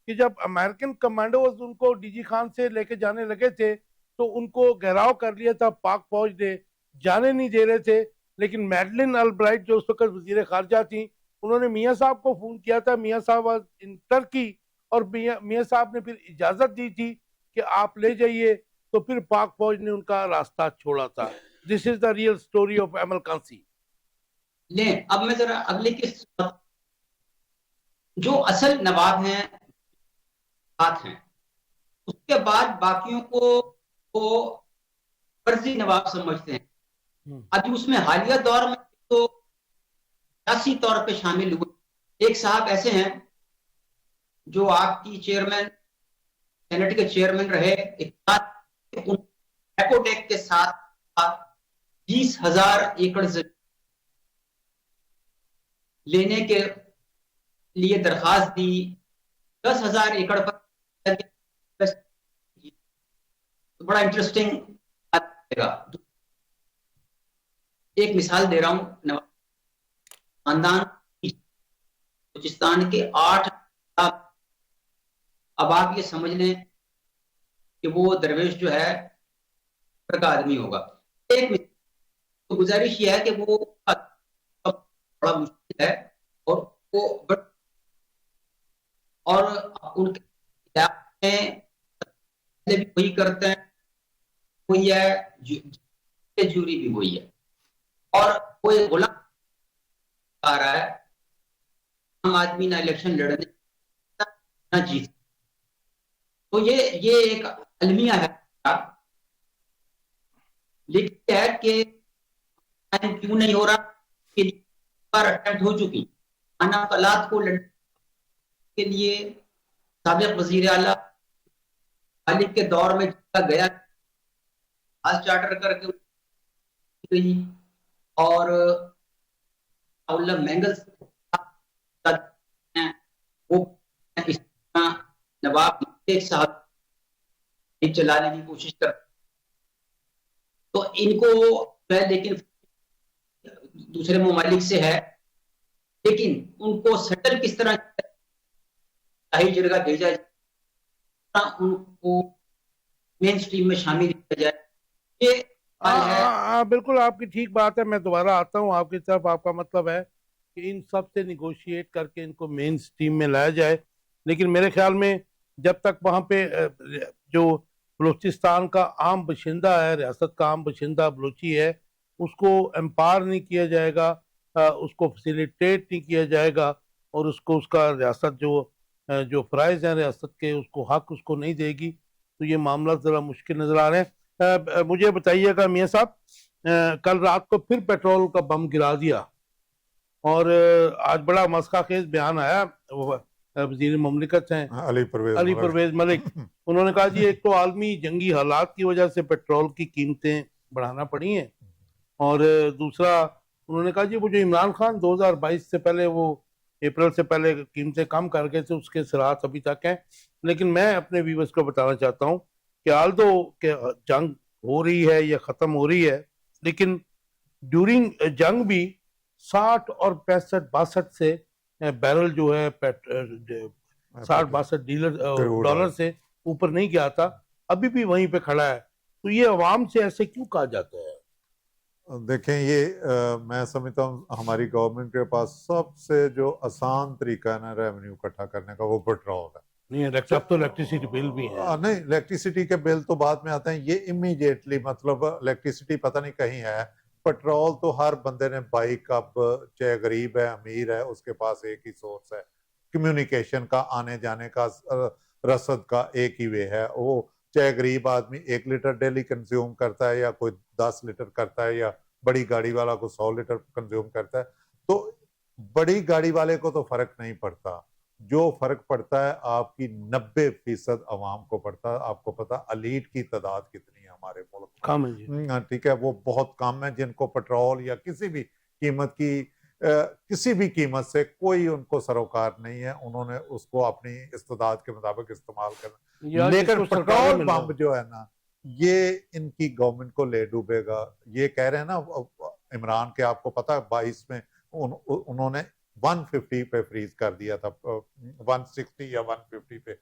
कि जब अमेरिकन कमांडोज उनको डीजी खान से लेके जाने लगे थे तो उनको घेराव कर लिया था पाक फौज ने, जाने नहीं दे रहे थे। लेकिन मैडलिन अलब्राइट जो उस वक्त वजीर खारजा थी, उन्होंने मियाँ साहब को फोन किया था। मियाँ साहब वाज इन टर्की, और मियाँ साहब ने फिर इजाजत दी थी कि आप ले जाइए। तो फिर पाक फौज ने उनका रास्ता छोड़ा था। This is the real story of Amal Kansi. ले अब मैं जरा अगले के जो असल नवाब हैं बात हैं, उसके बाद बाकियों को वो फर्जी नवाब समझते हैं। अभी उसमें हालिया दौर में तो सियासी तौर पे शामिल हुए एक साहब ऐसे हैं जो आपकी चेयरमैन, सेनेट के चेयरमैन रहे, एकोटेक के साथ 20,000 एकड़ जमीन लेने के लिए दरखास्त दी, 10,000 एकड़ पर तो बड़ा इंटरेस्टिंग लगेगा। एक मिसाल दे रहा हूं, खानदान बलूचिस्तान के 8, अब आप ये समझ लें कि वो दरवेश जो है का आदमी होगा। एक तो गुजारिश ये है कि वो बड़ा मुश्किल है और वो और उनके भी वही करते हैं, वही है, जूरी भी वही है, और वो एक गुलाम आ रहा है, आम आदमी ना इलेक्शन लड़ने ना जीत। तो ये एक अलमिया है, लेकिन है कि क्यों नहीं हो रहा, कि अटेम्प्ट हो चुकी आना कलात को लड़ने के लिए साबिक वजीर आला खालिद के दौर में गया, आज चार्टर करके गई, और मैंगल वो इस नवाब साहब चलाने की कोशिश कर, तो इनको लेकिन दूसरे ममालिक से है, लेकिन उनको सेटल किस तरह सही जगह भेजा जाए, उनको मेन स्ट्रीम में शामिल किया जाए, ये बिल्कुल आपकी ठीक बात है। मैं दोबारा आता हूँ आपकी तरफ। आपका मतलब है कि इन सब से निगोशिएट करके इनको मेन स्ट्रीम में लाया जाए, लेकिन मेरे ख्याल में जब तक वहाँ पे जो बलूचिस्तान का आम बशिंदा है, रियासत का आम बशिंदा बलूची है, उसको एम्पावर नहीं किया जाएगा, उसको फैसिलिटेट नहीं किया जाएगा, और उसको उसका रियासत जो फ़राइज़ हैं रियासत के, उसको हक उसको नहीं देगी, तो ये मामला ज़रा मुश्किल नज़र आ रहे हैं। मुझे बताइएगा मियाँ साहब, कल रात को फिर पेट्रोल का बम गिरा दिया, और आज बड़ा मस्का खेज बयान आया, वज़ीर मुमलिकत हैं अली परवेज मलिक, उन्होंने कहा जी एक तो आलमी जंगी हालात की वजह से पेट्रोल की कीमतें बढ़ाना पड़ी हैं, और दूसरा उन्होंने कहा जी वो जो इमरान खान 2022 से पहले, वो अप्रैल से पहले कीमतें कम कर गए थे, उसके असरात अभी तक हैं। लेकिन मैं अपने व्यूअर्स को बताना चाहता हूँ कि आल्दो के जंग हो रही है या ख़त्म हो रही है, लेकिन ड्यूरिंग जंग भी 60 और 65-62 से बैरल जो है 60-62 डॉलर से ऊपर नहीं गया था, अभी भी वहीं पे खड़ा है। तो ये अवाम से ऐसे क्यों कहा जाता है? देखें, ये मैं समझता हूँ हमारी गवर्नमेंट के पास सबसे जो आसान तरीका है ना रेवेन्यू इकट्ठा करने का, वो पेट्रोल है। नहीं, अब तो इलेक्ट्रिसिटी बिल भी है। नहीं, इलेक्ट्रिसिटी के बिल तो बाद में आते हैं, ये इमीडिएटली, मतलब इलेक्ट्रिसिटी पता नहीं कहीं है, पेट्रोल तो हर बंदे ने बाइक, अब चाहे गरीब है अमीर है, उसके पास एक ही सोर्स है, कम्युनिकेशन का, आने जाने का, रसद का एक ही वे है। वो चाहे गरीब आदमी 1 लीटर डेली कंज्यूम करता है, या कोई 10 लीटर करता है, या बड़ी गाड़ी वाला को 100 लीटर कंज्यूम करता है, तो बड़ी गाड़ी वाले को तो फर्क नहीं पड़ता। जो फर्क पड़ता है आपकी 90% अवाम को पड़ता है। आपको पता अलीट की तादाद कितनी है हमारे मुल्क में? कम है जी। ठीक है, वो बहुत कम है जिनको पेट्रोल या किसी भी कीमत की किसी भी कीमत से कोई उनको सरोकार नहीं है, उन्होंने उसको अपनी इस्तेदाद के मुताबिक इस्तेमाल करना। लेकिन पेट्रोल पंप जो है ना, ये इनकी गवर्नमेंट को ले डूबेगा। ये कह रहे हैं ना इमरान के, आपको पता है 22 में उन्होंने 150 पे फ्रीज कर दिया था, 160 या 150 पे,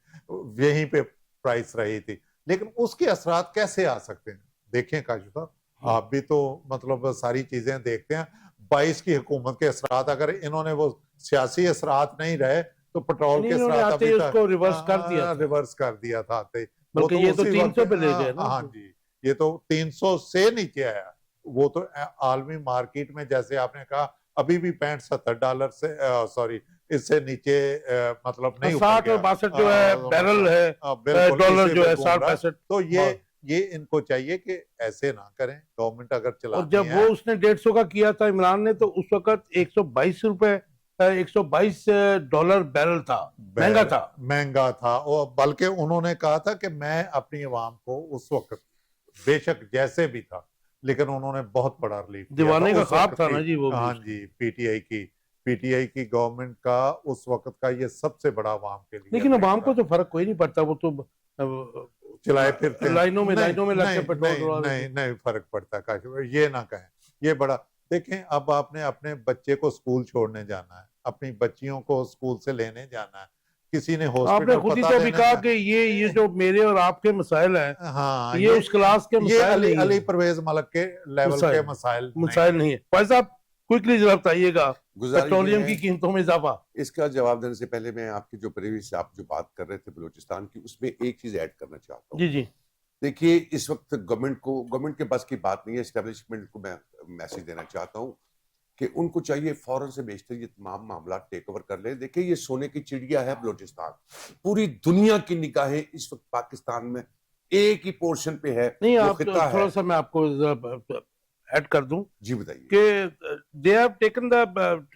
यहीं पे प्राइस रही थी। लेकिन उसके असरात कैसे आ सकते हैं? देखें काशिफ साहब, आप भी तो मतलब सारी चीजें देखते हैं। 22 की हुकूमत के असरात, अगर इन्होंने वो सियासी असरात नहीं रहे, तो पेट्रोल के असरात अभी उसको रिवर्स कर दिया था। आते, बल्कि ये तो 300 पे ले गए ना। हाँ जी, ये तो 300 से नीचे आया, वो तो आलमी मार्केट में, जैसे आपने कहा, अभी भी $65-70 से सॉरी इससे नीचे मतलब नहीं ऊपर 60 और गया। 62 जो है बैरल है, बिल्कुल डॉलर इसी जो पे है घूम 60 रहा है। 65। तो ये इनको चाहिए कि ऐसे ना करें, गवर्नमेंट अगर और चलाती जब है। वो उसने 150 का किया था इमरान ने, तो उस वक्त 122 रुपए, 122 डॉलर बैरल था, महंगा था। महंगा था, और बल्कि उन्होंने कहा था कि मैं अपनी आवाम को उस वक्त, बेशक जैसे भी था, लेकिन उन्होंने बहुत बड़ा रिलीफ दिया दीवाने था का उस ख्वाब वक्त था की। ना जी वो भी हाँ उसका। जी, पीटीआई की गवर्नमेंट का उस वक्त का ये सबसे बड़ा आवाम के लिए लेकिन अवाम को था। तो फर्क कोई नहीं पड़ता, वो तो चलाए फिरते हैं। लाइनों में लग नहीं के पेट्रोल नहीं डलवा रहे नहीं थे। नहीं फर्क पड़ता काशिफ भाई, ये ना कहें। ये बड़ा, देखें, अब आपने अपने बच्चे को स्कूल छोड़ने जाना है, अपनी बच्चियों को स्कूल से लेने जाना है, किसी ने आपने हॉस्पिटल खुद ही पता तो अभी देना कहा है। कि ये जो मेरे और आपके मसाइल हैं, हाँ, ये उस क्लास के ये मसाइल नहीं अली है, परवेज मलक के लेवल के मसाइल मसाइल नहीं है। भाई साहब क्विकली जरा बताइएगा, गुजारिश ये पेट्रोलियम है, की कीमतों में इजाफा। इसका जवाब देने से पहले मैं आपकी जो प्रीवियस आप जो बात कर रहे थे बलूचिस्तान की, उसमें एक चीज ऐड करना चाहता हूँ। जी जी। देखिए, इस वक्त गवर्नमेंट के बस की बात नहीं है, एस्टेब्लिशमेंट को मैं मैसेज देना चाहता हूँ कि उनको चाहिए फौरन से बेशतर ये तमाम मामला टेक ओवर कर ले। देखिए, ये सोने की चिड़िया है बलूचिस्तान, पूरी दुनिया की निगाहें इस वक्त पाकिस्तान में एक ही पोर्शन पे है, नहीं, वो आप खिता थोड़ा है। सा मैं आपको ऐड कर दूं जी बताइए। कि दे हैव टेकन द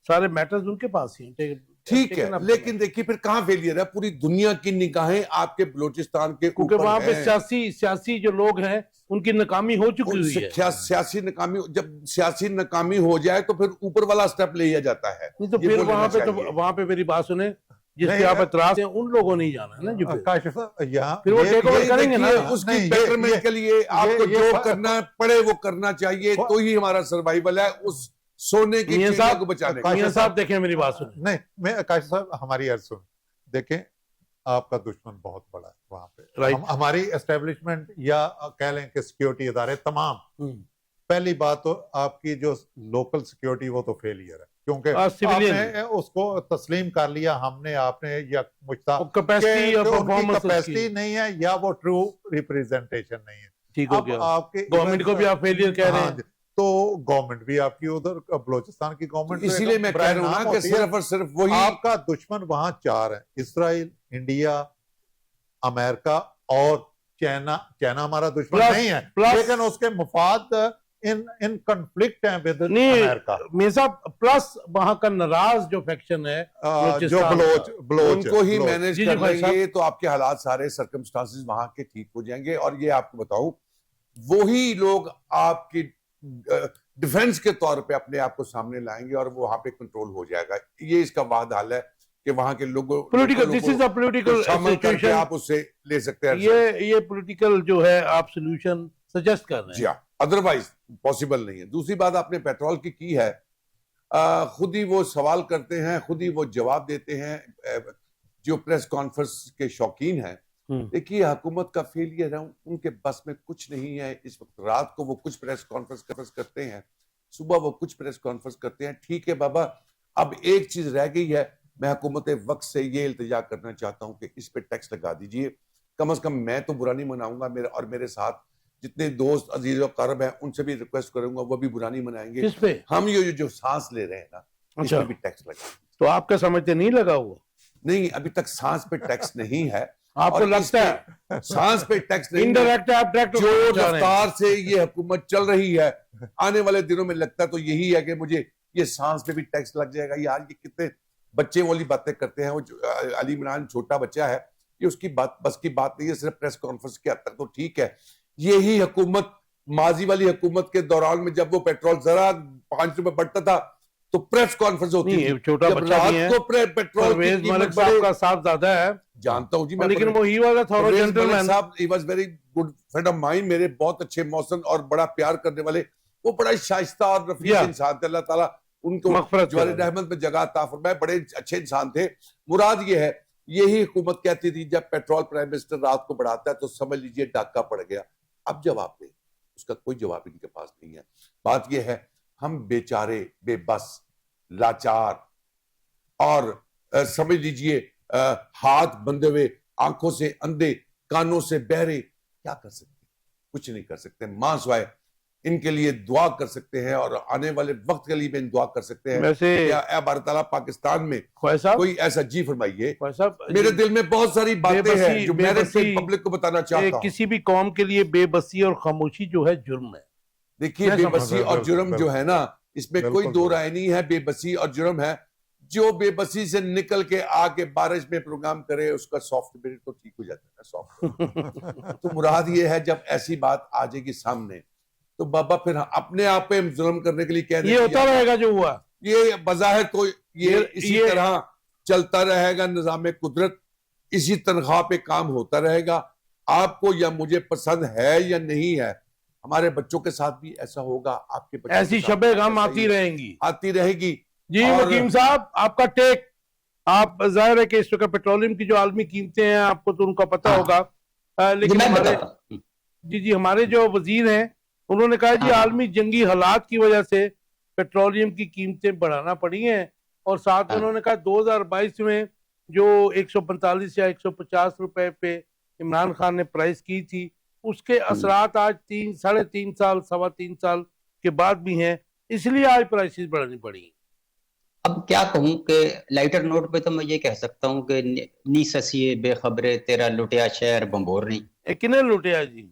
सारे मैटर्स उनके पास ही हैं। ठीक है, लेकिन देखिए फिर कहां फेलियर है? पूरी दुनिया की निगाहें आपके बलूचिस्तान के क्योंकि ऊपर वहां पे हैं। सियासी जो लोग हैं उनकी नाकामी हो चुकी हुई है। सियासी नाकामी, जब सियासी नाकामी हो जाए तो फिर ऊपर वाला स्टेप लिया जाता है। नहीं तो ये फिर बोलना चाहिए। वहां पे मेरी बात सुने, जिस पे नहीं, आप एतराज हैं उन लोगों ने ही जाना है ना जी। फिर काशिफ साहब, यहाँ फिर वो टेक ओवर ये करेंगे ना। देखिए, उसकी नहीं, बेटरमेंट के लिए आपको ये जो करना पड़े वो करना चाहिए, तो ही हमारा सर्वाइवल है उस सोने की मियां चिड़िया साहब, को बचाने का। मियां साहब देखें मेरी बात सुने। नहीं, मैं काशिफ साहब हमारी अर्ज सुन, देखें, आपका दुश्मन बहुत बड़ा है वहां पे। राइट। हमारी एस्टेब्लिशमेंट या कह लें कि सिक्योरिटी इदारे तमाम, पहली बात तो आपकी जो लोकल सिक्योरिटी वो तो फेलियर है, क्योंकि आपने उसको तस्लीम कर लिया, हमने आपने, या मुश्ता कैपेसिटी और परफॉर्मेंस कैपेसिटी नहीं है, या वो ट्रू रिप्रेजेंटेशन नहीं है। ठीक हो अब गया। आपके गवर्नमेंट को भी आप फेलियर कह रहे हैं। तो गवर्नमेंट भी आपकी उधर बलूचिस्तान की गवर्नमेंट, इसीलिए मैं कह रहा हूं ना कि सिर्फ और सिर्फ वही आपका दुश्मन वहां 4 है, इसराइल, इंडिया, अमेरिका और चाइना। चाइना हमारा दुश्मन नहीं है, लेकिन उसके मुफाद इन कॉन्फ्लिक्ट हैं विद अमेरिका। मियां साहब, प्लस वहां का नाराज जो फैक्शन है, जो बलोच उनको ही मैनेज जी, कर भाई लेंगे तो आपके हालात सारे सर्कमस्टांसेस वहां के ठीक हो जाएंगे। और ये आपको बताऊं, वही लोग आपकी डिफेंस के तौर पे अपने आप को सामने लाएंगे और वो वहां पे कंट्रोल हो जाएगा। ये इसका वाद हाल है कि वहां के लोगों political, this is a political situation, आप उससे ले सकते हैं। ये पॉलिटिकल जो है आप सॉल्यूशन सजेस्ट कर रहे हैं। जी हाँ, अदरवाइज पॉसिबल नहीं है। दूसरी बात आपने पेट्रोल की है, खुद ही वो सवाल करते हैं, खुद ही वो जवाब देते हैं, जो प्रेस कॉन्फ्रेंस के शौकीन हैं। देखिए, हुकूमत का फेलियर है, उनके बस में कुछ नहीं है इस वक्त। रात को वो कुछ प्रेस कॉन्फ्रेंस करते हैं, सुबह वो कुछ प्रेस कॉन्फ्रेंस करते हैं। ठीक है बाबा, अब एक चीज रह गई है, मैं हुकूमत वक्त से ये इल्तिजा करना चाहता हूं कि इस पे टैक्स लगा दीजिए। कम से कम मैं तो बुरा नहीं मनाऊंगा, मेरे साथ जितने दोस्त अजीज और कारब हैं उनसे भी रिक्वेस्ट करूंगा, वो भी बुरा नहीं मनाएंगे। किस पे? हम ये जो सांस ले रहे हैं ना, इस पे भी टैक्स लगा। तो आपका समझते नहीं लगा हुआ? नहीं, अभी तक सांस पे टैक्स नहीं है। आपको लगता है सांस पे टैक्स नहीं, इनडायरेक्ट आप डायरेक्ट जो रफ्तार से ये हुकूमत चल रही है, आने वाले दिनों में लगता तो यही है कि मुझे ये सांस पे भी टैक्स लग जाएगा। यार, ये कितने बच्चे वाली बातें करते हैं। वो अली इमरान छोटा बच्चा है, ये उसकी बात बस की बात नहीं है। सिर्फ प्रेस कॉन्फ्रेंस के हद तक तो ठीक है। यही हुकूमत, माजी वाली हुकूमत के दौरान में, जब वो पेट्रोल जरा 5 रुपए बढ़ता था तो प्रेस कॉन्फ्रेंस होती थी। छोटा बच्चा नहीं है, को पेट्रोल परवेज मलिक साहब का साथ ज्यादा है, जानता हूं जी मैं, लेकिन वो ही वाला थोड़ा जेंटलमैन साहब, he was very good friend of mine, मेरे बहुत अच्छे मौसम और बड़ा प्यार करने वाले, वो बड़ा शाइस्ता और रफीक इंसान थे। अल्लाह ताला उनको जवालिद अहमद में जगह अता फरमाए, बड़े अच्छे इंसान थे। मुराद ये है, यही हुकूमत कहती थी जब पेट्रोल प्राइम मिनिस्टर रात को बढ़ाता है तो समझ लीजिए डाका पड़ गया। अब जवाब दे, उसका कोई जवाब इनके पास नहीं है। बात यह है, हम बेचारे, बेबस, लाचार और समझ लीजिए हाथ बंधे हुए, आंखों से अंधे, कानों से बहरे, क्या कर सकते? कुछ नहीं कर सकते, मां स्वाए इनके लिए दुआ कर सकते हैं और आने वाले वक्त के लिए भी दुआ कर सकते हैं। वैसे क्या ए बार ताला पाकिस्तान में ख्वाजा साहब, कोई ऐसा, जी फरमाइए। ख्वाजा साहब, मेरे दिल में बहुत सारी बातें हैं जो मैंने बेबसी पब्लिक को बताना चाहता हूं। किसी भी कौम के लिए बेबसी और खामोशी जो है जुर्म है। देखिए, मैं बेबसी समझ- और जुर्म जो है ना, इसमें कोई बिल्कुल, दो राय नहीं है। बेबसी और जुर्म है। जो बेबसी से निकल के आके बारिश में प्रोग्राम करे उसका सॉफ्टवेयर तो ठीक हो जाता है सॉफ्ट। तो मुराद ये है जब ऐसी बात आ जाएगी सामने तो बाबा फिर अपने आप पे जुल्म करने के लिए कहने ये होता रहेगा जो हुआ। ये बज़ाहिर तो ये इसी ये- तरह चलता रहेगा निज़ाम कुदरत, इसी तनख्वाह पे काम होता रहेगा। आपको या मुझे पसंद है या नहीं है, हमारे बच्चों के साथ भी ऐसा होगा, आपके बच्चों ऐसी के साथ शबे भी गम ऐसा आती ही रहेंगी। आती रहेगी। जी और- वकीम साहब, आपका टेक। आप जाहिर है कि इस वक्त पेट्रोलियम की जो आलमी कीमतें हैं आपको तो उनका पता हाँ। होगा, जी लेकिन मैं हमारे बताता हूं। जी हमारे जो वजीर हैं उन्होंने कहा जी हाँ। आलमी जंगी हालात की वजह से पेट्रोलियम की कीमतें बढ़ाना पड़ी हैं, और साथ में हाँ। उन्होंने कहा 2022 में जो 145 या 150 रुपए पे इमरान खान ने प्राइस की थी, उसके असरात आज 3-3.5 साल, 3.25 साल के बाद भी हैं, इसलिए आज प्राइसेस बढ़नी पड़ी। अब क्या कहूं कि लाइटर नोट पे तो मैं ये कह सकता हूं कि नी ससिए बेखबरे तेरा लुटिया शहर बंबोर नहीं। ਇਹ ਕਿਨੇ ਲੁੱਟਿਆ ਜੀ?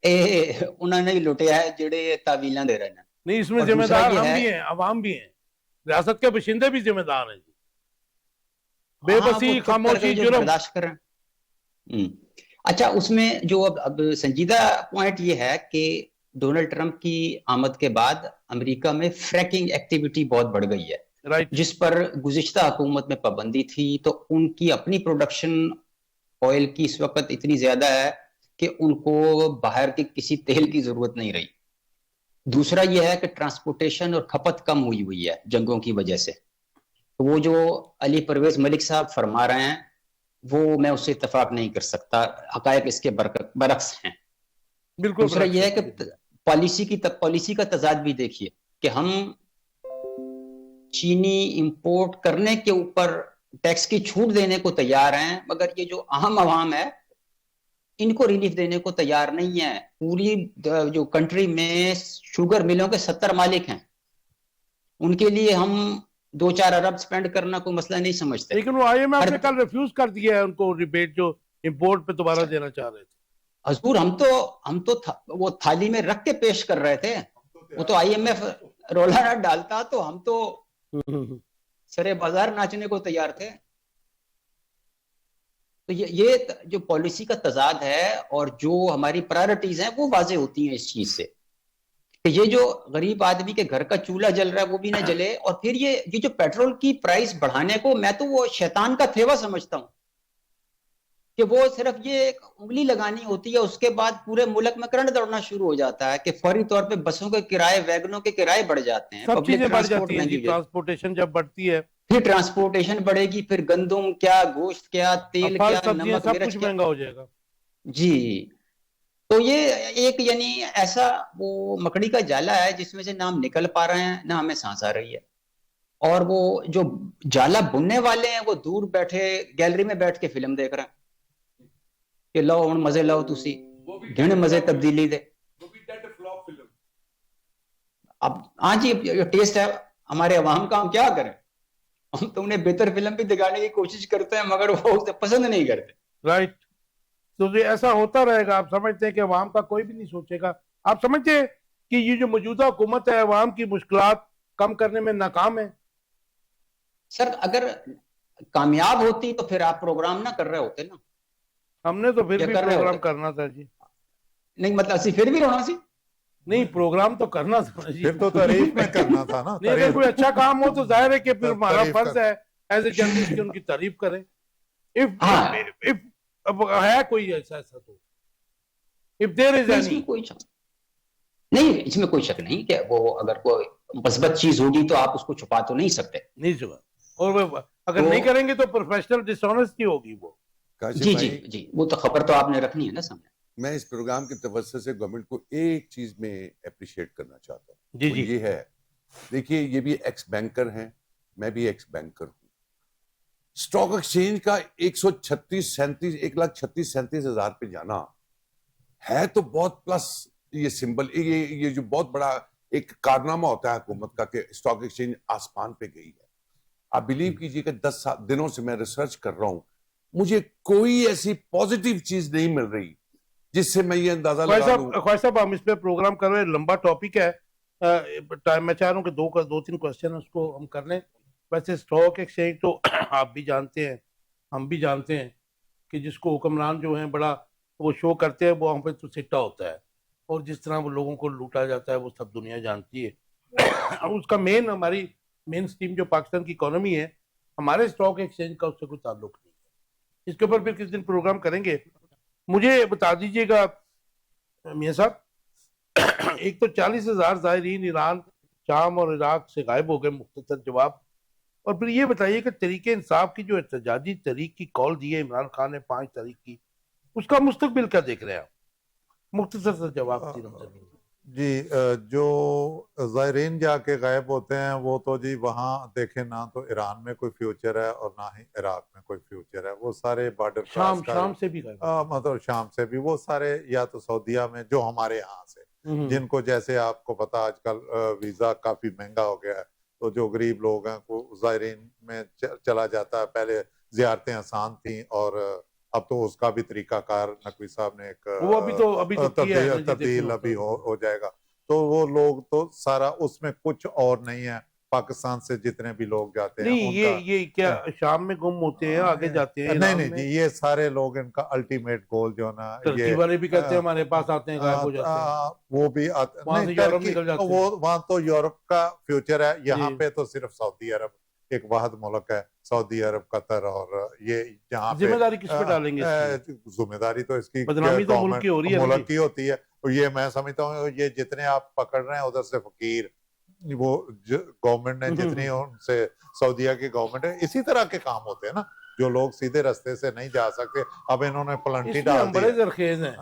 ਇਹ ਉਹਨਾਂ ਨੇ ਹੀ ਲੁੱਟਿਆ है ਜਿਹੜੇ ਤਾਵੀਲਾਂ ਦੇ ਰਹੇ ਨੇ। नहीं, इसमें और दूसरा जिम्मेदार ये हम है- भी हैं, अवाम भी हैं, रियासत के बशिंदे भी जिम्मेदार हैं जी। हाँ, बेबसी, वो चुप खामोशी, करके जो जुर्म। बर्दाश्त कर रहे हैं। अच्छा, उसमें जो अब संजीदा पॉइंट ये है कि डोनाल्ड ट्रंप की आमद के बाद अमेरिका में फ्रैकिंग एक्टिविटी बहुत बढ़ गई है, राइट। जिस पर गुज़िश्ता हुकूमत में पाबंदी थी। तो उनकी अपनी प्रोडक्शन ऑयल की इस वक्त इतनी ज्यादा है कि उनको बाहर के किसी तेल की जरूरत नहीं रही। दूसरा यह है कि ट्रांसपोर्टेशन और खपत कम हुई है जंगों की वजह से। तो वो जो अली परवेज मलिक साहब फरमा रहे हैं वो मैं उससे इत्तेफाक नहीं कर सकता, हकायक इसके बरक्स हैं। बिल्कुल। दूसरा यह है कि पॉलिसी का तजाद भी देखिए कि हम चीनी इंपोर्ट करने के ऊपर टैक्स की छूट देने को तैयार हैं, मगर ये जो अहम अवाम है इनको रिलीफ देने को तैयार नहीं है। पूरी जो कंट्री में शुगर मिलों के 70 मालिक हैं, उनके लिए हम 2-4 अरब स्पेंड करना कोई मसला नहीं समझते। लेकिन वो IMF हर- ने कल रिफ्यूज कर दिया है उनको रिबेट जो इंपोर्ट पे दोबारा देना चाह रहे थे। हजूर, हम तो वो थाली में रख के पेश कर रहे थे। वो तो IMF रोला ना डालता तो हम तो सरे बाजार नाचने को तैयार थे। तो ये जो पॉलिसी का तजाद है और जो हमारी प्रायोरिटीज हैं वो वाजे होती हैं इस चीज से कि ये जो गरीब आदमी के घर का चूल्हा जल रहा है वो भी ना जले। और फिर ये जो पेट्रोल की प्राइस बढ़ाने को मैं तो वो शैतान का थेवा समझता हूं कि वो सिर्फ ये एक उंगली लगानी होती है, उसके बाद पूरे मुल्क में करंट दौड़ना शुरू हो जाता है कि फौरी तौर पे बसों के किराए, वैगनों के किराए बढ़ जाते हैं, सब पब्लिक चीजें बढ़ ट्रांसपोर्ट जाती हैं जी। महंगी हो जाती है। ट्रांसपोर्टेशन जब बढ़ती है, फिर ट्रांसपोर्टेशन बढ़ेगी, फिर गंदम क्या, गोश्त क्या, तेल फल क्या, सब्जियां नमक सब मिर्च कुछ क्या। महंगा हो जाएगा। जी, तो ये एक यानी ऐसा वो मकड़ी का जाला है जिसमें से ना हम निकल पा रहे हैं ना हमें सांस आ रही है। और वो जो जाला बुनने वाले हैं वो दूर बैठे गैलरी में बैठ के फिल्म देख रहे हैं कि लो हुण मजे लो तुसी, घिण मजे तब्दीली दे। अब हाँ जी, टेस्ट है हमारे अवाम का, हम क्या करें? हम तो उन्हें बेहतर फिल्म भी दिखाने की कोशिश करते हैं मगर वो उसे पसंद नहीं करते। राइट। तो ये ऐसा होता रहेगा। आप समझते हैं कि अवाम का कोई भी नहीं सोचेगा? आप समझते हैं कि ये जो मौजूदा हुकूमत है अवाम की मुश्किलात कम करने में नाकाम है? सर, अगर कामयाब होती तो फिर आप प्रोग्राम ना कर रहे होते ना। हमने तो फिर क्या भी कर रहे प्रोग्राम होते? करना था जी। नहीं मतलब असि फिर भी रोना सी। नहीं, प्रोग्राम तो करना था जी। फिर तो तारीफ में करना था ना। नहीं, अगर कोई अच्छा काम हो तो जाहिर है कि फिर हमारा तारीफ फर्ज कर- है एज ए जर्नलिस्ट कि उनकी तारीफ करें। इफ हाँ। इफ अब है कोई ऐसा तो इफ देयर इज इसमें एनी। कोई शक नहीं, इसमें कोई शक नहीं कि वो अगर कोई मस्बत चीज होगी तो आप उसको छुपा तो नहीं सकते। नहीं जुआ, और वो अगर तो- नहीं करेंगे तो प्रोफेशनल डिसऑनेस्टी होगी वो। काशिफ जी भाई, जी जी, वो तो खबर तो आपने रखनी है ना सामने। मैं इस प्रोग्राम के तवज्जो से गवर्नमेंट को एक चीज में अप्रिशिएट करना चाहता हूँ। जी वो जी। ये है, देखिए ये भी एक्स बैंकर हैं, मैं भी एक्स बैंकर हूँ। स्टॉक एक्सचेंज का 136-37 1,36,37,000 पे जाना है तो बहुत प्लस ये सिंबल, ये जो बहुत बड़ा एक कारनामा होता है हुकूमत का कि स्टॉक एक्सचेंज आसमान पे गई है। आप बिलीव कीजिए कि 10 दिनों से मैं रिसर्च कर रहा हूं, मुझे कोई ऐसी पॉजिटिव चीज नहीं मिल रही जिससे मैं ये अंदाजा लगा लूं। ख्वाहिश साहब हम इस पे प्रोग्राम कर रहे हैं, लंबा टॉपिक है, टाइम मैं चाह रहा हूँ कि दो तीन क्वेश्चन उसको हम कर लें। वैसे स्टॉक एक्सचेंज तो आप भी जानते हैं, हम भी जानते हैं कि जिसको हुक्मरान जो है बड़ा वो शो करते हैं, वो वहाँ पे तो सिट्टा होता है, और जिस तरह वो लोगों को लूटा जाता है वो सब दुनिया जानती है। और उसका हमारी मेन स्ट्रीम जो पाकिस्तान की इकोनॉमी है, हमारे स्टॉक एक्सचेंज का उससे कोई ताल्लुक नहीं है। इसके ऊपर फिर किस दिन प्रोग्राम करेंगे। मुझे बता दीजिएगा मियां साहब, एक तो 40,000 ज़ायरीन ईरान, शाम और इराक से गायब हो गए, मुख्तसर जवाब। और फिर ये बताइए कि तरीके इंसाफ की जो एहतजाजी तहरीक की कॉल दी है इमरान खान ने 5 तारीख की, उसका मुस्तकबिल क्या देख रहे हैं आप? मुख्तसर से जवाब जी। जो ज़ायरीन जाके गायब होते हैं वो तो जी वहाँ देखें ना तो ईरान में कोई फ्यूचर है और ना ही इराक में कोई फ्यूचर है। वो सारे बॉर्डर शाम से भी गायब, मतलब शाम से भी वो सारे या तो सऊदीया में, जो हमारे यहाँ से, जिनको जैसे आपको पता आजकल वीजा काफी महंगा हो गया है, तो जो गरीब लोग हैं वो ज़ायरीन में चला जाता है। पहले जियारतें आसान थी और अब तो उसका भी तरीकाकार नकवी साहब ने एक वो अभी तो तब्दील अभी हो जाएगा। तो वो लोग तो सारा उसमें कुछ और नहीं है। पाकिस्तान से जितने भी लोग जाते हैं नहीं, ये क्या शाम में गुम होते हैं, आगे जाते हैं? नहीं जी, ये सारे लोग इनका अल्टीमेट गोल जो ना, ये वाले भी कहते हैं हमारे पास आते हैं, गायब हो जाते हैं। वो भी आते नहीं, टर्की वो वहां तो यूरोप का फ्यूचर है, यहाँ पे तो सिर्फ सऊदी अरब एक वाहिद मुल्क है, सऊदी अरब, कतर। और ये जहाँ पे जिम्मेदारी किस पे डालेंगे? जिम्मेदारी तो इसकी बदनामी तो मुल्क की हो रही है, मुल्क की होती है। और ये मैं समझता हूँ ये जितने आप पकड़ रहे हैं उधर से फकीर, वो गवर्नमेंट ने जितनी उनसे, सऊदीया की गवर्नमेंट है, इसी तरह के काम होते हैं ना, जो लोग सीधे रास्ते से नहीं जा सकते। अब इन्होंने पलंटी डाल दी। बड़े जरखेज हैं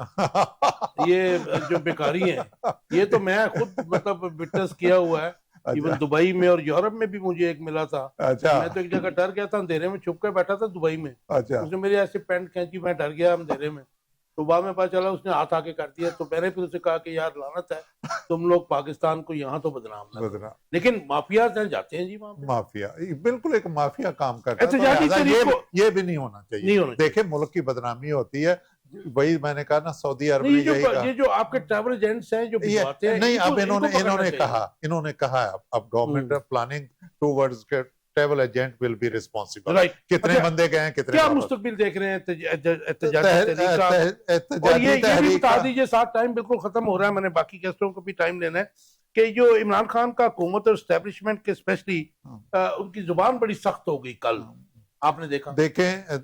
ये जो बेकारी हैं, ये तो मैं खुद मतलब विटनेस किया हुआ है। इवन दुबई में और यूरोप में भी मुझे एक मिला था। अच्छा। मैं तो एक जगह डर गया था, अंधेरे में छुप कर बैठा था दुबई में। अच्छा। उसने मेरी ऐसे पैंट खींची, मैं डर गया अंधेरे में। तो बाद में पता चला उसने हाथ आके कर दिया। तो मैंने फिर उसे कहा कि यार लानत है, तुम लोग पाकिस्तान को यहाँ तो बदनाम। लेकिन माफिया जाते हैं जी वहाँ पे। माफिया बिल्कुल एक माफिया काम करता है। ये भी नहीं होना चाहिए। देखे मुल्क की बदनामी होती है, वही मैंने कहा ना, सऊदी अरब ने ये जो आपके ट्रैवल एजेंट्स हैं जो भिजवाते हैं, नहीं, अब इन्होंने कहा अब गवर्नमेंट प्लानिंग टूवर्ड्स के travel agent will be responsible. कितने बंदे गए हैं, कितने क्या मुस्तकबिल देख रहे हैं और ये भी बता दीजिए, साथ टाइम बिल्कुल खत्म हो रहा है, मैंने बाकी गेस्टों को भी टाइम लेना है, कि जो इमरान खान का हुकूमत और एस्टेब्लिशमेंट के स्पेशली उनकी जुबान बड़ी सख्त हो गई कल, आपने देखा? देखें,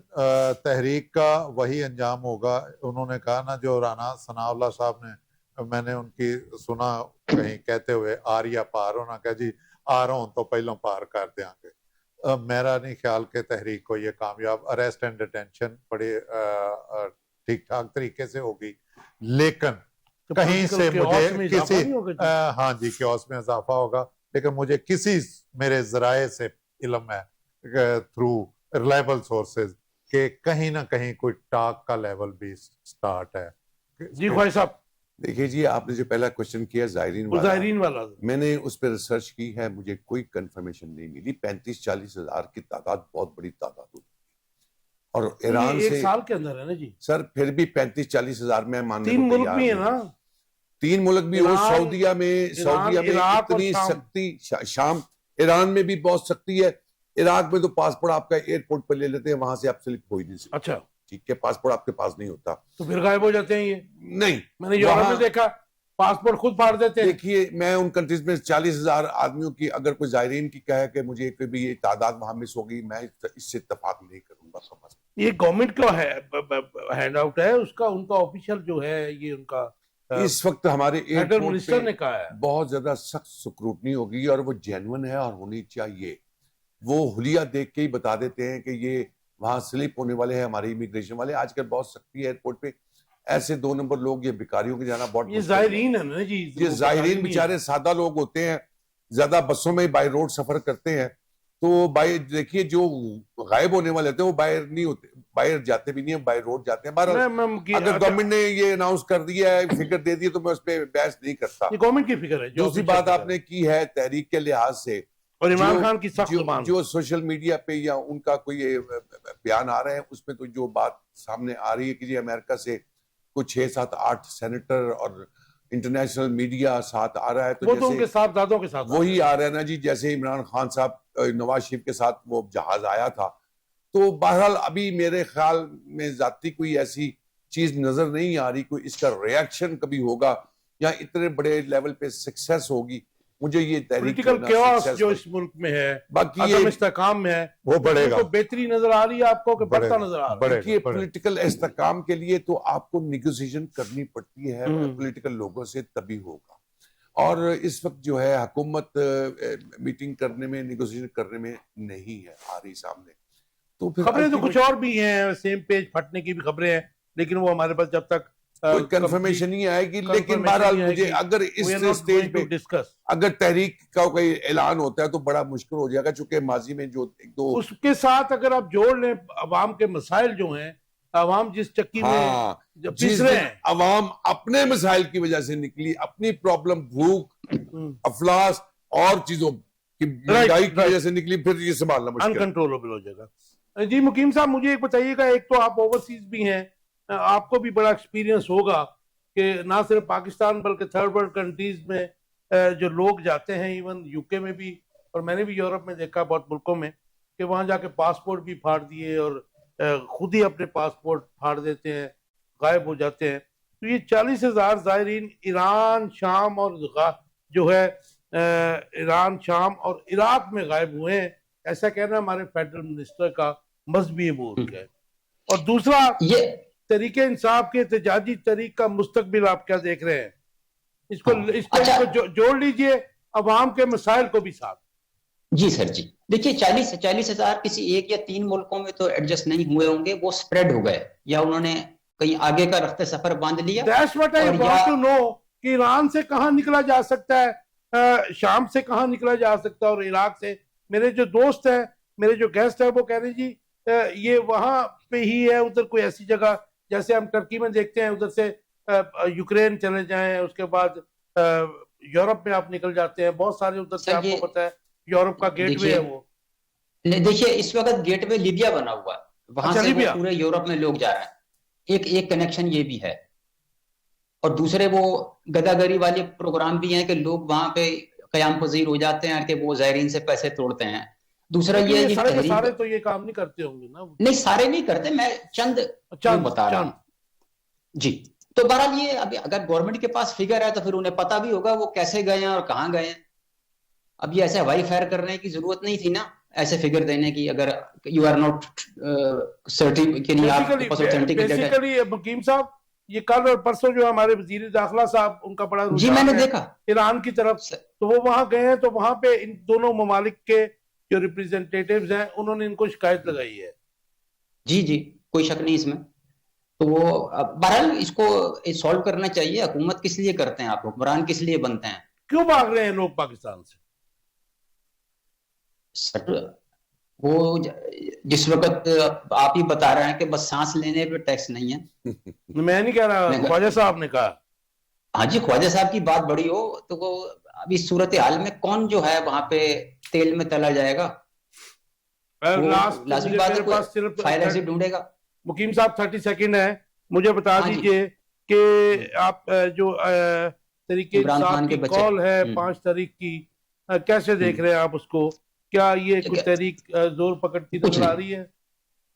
तहरीक का वही अंजाम होगा। उन्होंने कहा ना, जो राना सनाउल्लाह साहब ने, मैंने उनकी सुना कहीं कहते हुए, आर या पार होना, कहा जी आ रहा हूं तो पहले पार कर देंगे। मेरा नहीं ख्याल के तहरीक को ये कामयाब, अरेस्ट एंड डिटेंशन बड़े ठीक ठाक तरीके से होगी, लेकिन तो कहीं से मुझे किसी हाँ जी क्योस में इजाफा होगा, लेकिन मुझे किसी मेरे जराए से इल्म है थ्रू रिलायबल सोर्सेज के कहीं ना कहीं कोई टाक का लेवल भी स्टार्ट है। जी ख्वाहिश साहब, देखिए जी, आपने जो पहला क्वेश्चन किया ज़ायरीन वाला, मैंने उस पर रिसर्च की है, मुझे कोई कंफर्मेशन नहीं मिली। 35-40 हजार की तादाद बहुत बड़ी तादाद होती है, और ईरान से 1 साल के अंदर है ना जी सर, फिर भी 35-40 हजार में मानने 3 मुल्क भी है ना, 3 मुल्क भी हो। सऊदीया में इतनी सख्ती, शाम, ईरान में भी बहुत सख्ती है। इराक में तो पासपोर्ट आपका एयरपोर्ट पर ले लेते हैं, वहां से आप स्लिप हो ही नहीं सकते। अच्छा, ठीक है, पासपोर्ट आपके पास नहीं होता तो फिर गायब हो जाते हैं ये? नहीं, मैंने यूरोप में देखा, पासपोर्ट खुद फाड़ देते हैं। देखिए, मैं उन कंट्रीज में 40 हजार आदमियों की अगर कोई ज़ायरीन की कहे कि मुझे कभी ये तादाद वहां मिस होगी, मैं इससे इत्तेफाक नहीं करूंगा। समझ, ये गवर्नमेंट का है, हैंड आउट है उसका, उनका ऑफिशियल जो है ये उनका इस वक्त हमारे एयरपोर्ट मिनिस्टर ने कहा है बहुत ज्यादा सख्त स्क्रूटनी होगी, और वो जेन्युइन है और होनी चाहिए। वो हुलिया देख के ही बता देते हैं कि ये वहां स्लिप होने वाले हैं हमारे इमिग्रेशन वाले। आजकल बहुत सख्ती है एयरपोर्ट पे, ऐसे 2 नंबर लोग, ये भिखारियों के जाना बहुत, ये ज़ायरीन है ना जी, ये ज़ायरीन बेचारे सादा लोग होते हैं, ज्यादा बसों में बाय रोड सफर करते हैं, तो बाय देखिए जो गायब होने वाले होते हैं वो बाहर नहीं होते, बाहर जाते भी नहीं है, बाय रोड जाते हैं। बहरहाल अगर गवर्नमेंट ने ये अनाउंस कर दिया है, फिगर दे दी, तो मैं उस पर बहस नहीं करता। गवर्नमेंट की फिक्र है। दूसरी बात आपने की है तहरीक के लिहाज से, और इमरान खान की सख्त जुबान, जो सोशल मीडिया पे या उनका कोई बयान आ रहे हैं, उसमें तो जो बात सामने आ रही है कि जी अमेरिका से कुछ 6, 7, 8 सेनेटर और इंटरनेशनल मीडिया साथ आ रहा है, तो वो जैसे तो उनके साहबजादों के साथ वही आ रहा है ना जी, जैसे इमरान खान साहब नवाज शरीफ के साथ वो जहाज आया था। तो बहरहाल अभी मेरे ख्याल में जाती कोई ऐसी चीज नजर नहीं आ रही, कोई इसका रिएक्शन कभी होगा या इतने बड़े लेवल पे सक्सेस होगी। मुझे ये पॉलिटिकल केओस जो इस मुल्क में है, बाकी अदम इस्तेकाम में है, वो बढ़ेगा। तो बेहतरी नजर आ रही है आपको कि बढ़ता नजर आ रहा है? देखिए पॉलिटिकल इस्तेकाम के लिए तो आपको निगोसिएशन करनी पड़ती है पॉलिटिकल लोगों से, तभी होगा। और इस वक्त जो है हुकूमत मीटिंग करने में, निगोसिएशन करने में नहीं है आ रही सामने। तो फिर खबरें तो कुछ और भी हैं, सेम पेज फटने की भी खबरें हैं, लेकिन वो हमारे पास जब तक कोई कंफर्मेशन नहीं आएगी। लेकिन बहरहाल मुझे अगर इस स्टेज पे डिस्कस अगर तहरीक का कोई ऐलान होता है तो बड़ा मुश्किल हो जाएगा, चूंकि माजी में जो एक दो उसके साथ अगर आप जोड़ लें अवाम के मसाइल जो हैं, अवाम जिस चक्की में पिस रहे हैं, अवाम अपने मसाइल की वजह से निकली, अपनी प्रॉब्लम भूख, अफलास और चीजों की महंगाई की वजह से निकली, फिर ये संभालना मुश्किल, अनकंट्रोलेबल हो जाएगा। जी मुकीम साहब, मुझे एक बताइएगा, एक तो आप ओवरसीज भी हैं, आपको भी बड़ा एक्सपीरियंस होगा कि ना सिर्फ पाकिस्तान बल्कि थर्ड वर्ल्ड कंट्रीज में जो लोग जाते हैं, इवन यूके में भी, और मैंने भी यूरोप में देखा बहुत मुल्कों में, कि वहां जाके पासपोर्ट भी फाड़ दिए और खुद ही अपने पासपोर्ट फाड़ देते हैं, गायब हो जाते हैं। तो ये 40,000 ज़ायरीन ईरान, शाम और जो है ईरान, शाम और इराक में गायब हुए हैं, ऐसा कहना हमारे फेडरल मिनिस्टर का मजहबी बोल है। और दूसरा, ये तरीके इंसाफ के एहतजाजी तरीक का मुस्तकबिल आप क्या देख रहे हैं? इसको जोड़ लीजिए अवाम के मसाइल को भी साथ। जी सर जी, देखिए 40,000 किसी एक या 3 मुल्कों में तो एडजस्ट नहीं हुए होंगे, वो स्प्रेड हो गए या उन्होंने कहीं आगे का रफ्ते सफर बांध लिया। That's what I want to know कि ईरान से कहां निकला जा सकता है, शाम से कहां निकला जा सकता है और इराक से। मेरे जो दोस्त है, मेरे जो गेस्ट है, वो कह रहे जी ये वहां पे ही है, उधर कोई ऐसी जगह जैसे हम टर्की में देखते हैं, उधर से यूक्रेन चले जाएं, उसके बाद यूरोप में आप निकल जाते हैं, बहुत सारे उधर से आपको पता है यूरोप का गेटवे है वो। देखिए इस वक्त गेटवे लीबिया बना हुआ है, वहां से वो पूरे यूरोप में लोग जा रहे हैं। एक कनेक्शन ये भी है, और दूसरे वो गदागरी वाले प्रोग्राम भी हैं कि लोग वहां पे कयाम पजीर हो जाते हैं कि वो ज़ायरीन से पैसे तोड़ते हैं। दूसरा ये सारे तो ये काम नहीं करते होंगे ना? नहीं, सारे नहीं करते, मैं चंद बता रहा हूं जी। तो बहरहाल ये अभी अगर गवर्नमेंट के पास फिगर है तो फिर उन्हें पता भी होगा वो कैसे गए हैं और कहाँ गए हैं। अब ये ऐसे हवाई फायर करने की जरूरत नहीं थी ना, ऐसे फिगर देने की, अगर यू आर नॉट बेसिकली मुकीम साहब, ये कल और परसों जो हमारे वजीर दाखिला साहब, उनका बड़ा जी मैंने देखा ईरान की तरफ, तो वो वहां गए हैं, तो वहां पे इन दोनों ममालिक के जो रिप्रेजेंटेटिव्स हैं उन्होंने इनको शिकायत लगाई है। जी जी, कोई शक नहीं इसमें। तो वो बहरहाल इसको सॉल्व करना चाहिए। हुकूमत किस लिए करते हैं आप, हुक्मरान किस लिए बनते हैं? क्यों भाग रहे हैं लोग पाकिस्तान से? सर वो जिस वक्त आप ही बता रहे हैं कि बस सांस लेने पे टैक्स नहीं है। मैं नहीं कह रहा, ख्वाजा साहब ने कहा। हाँ जी, ख्वाजा साहब की बात बड़ी हो तो वो अभी सूरत हाल में कौन जो है वहां पे तेल में तला जाएगा, लाजमी बात है सिर्फ फायर एग्जिट ढूंढेगा। मुकीम साहब 30 सेकंड है, मुझे बता दीजिए कि आप जो तरीके इंसाफ की कॉल है 5 तारीख की, कैसे देख रहे हैं आप उसको? क्या ये कुछ तहरीक जोर पकड़ती नजर आ रही है?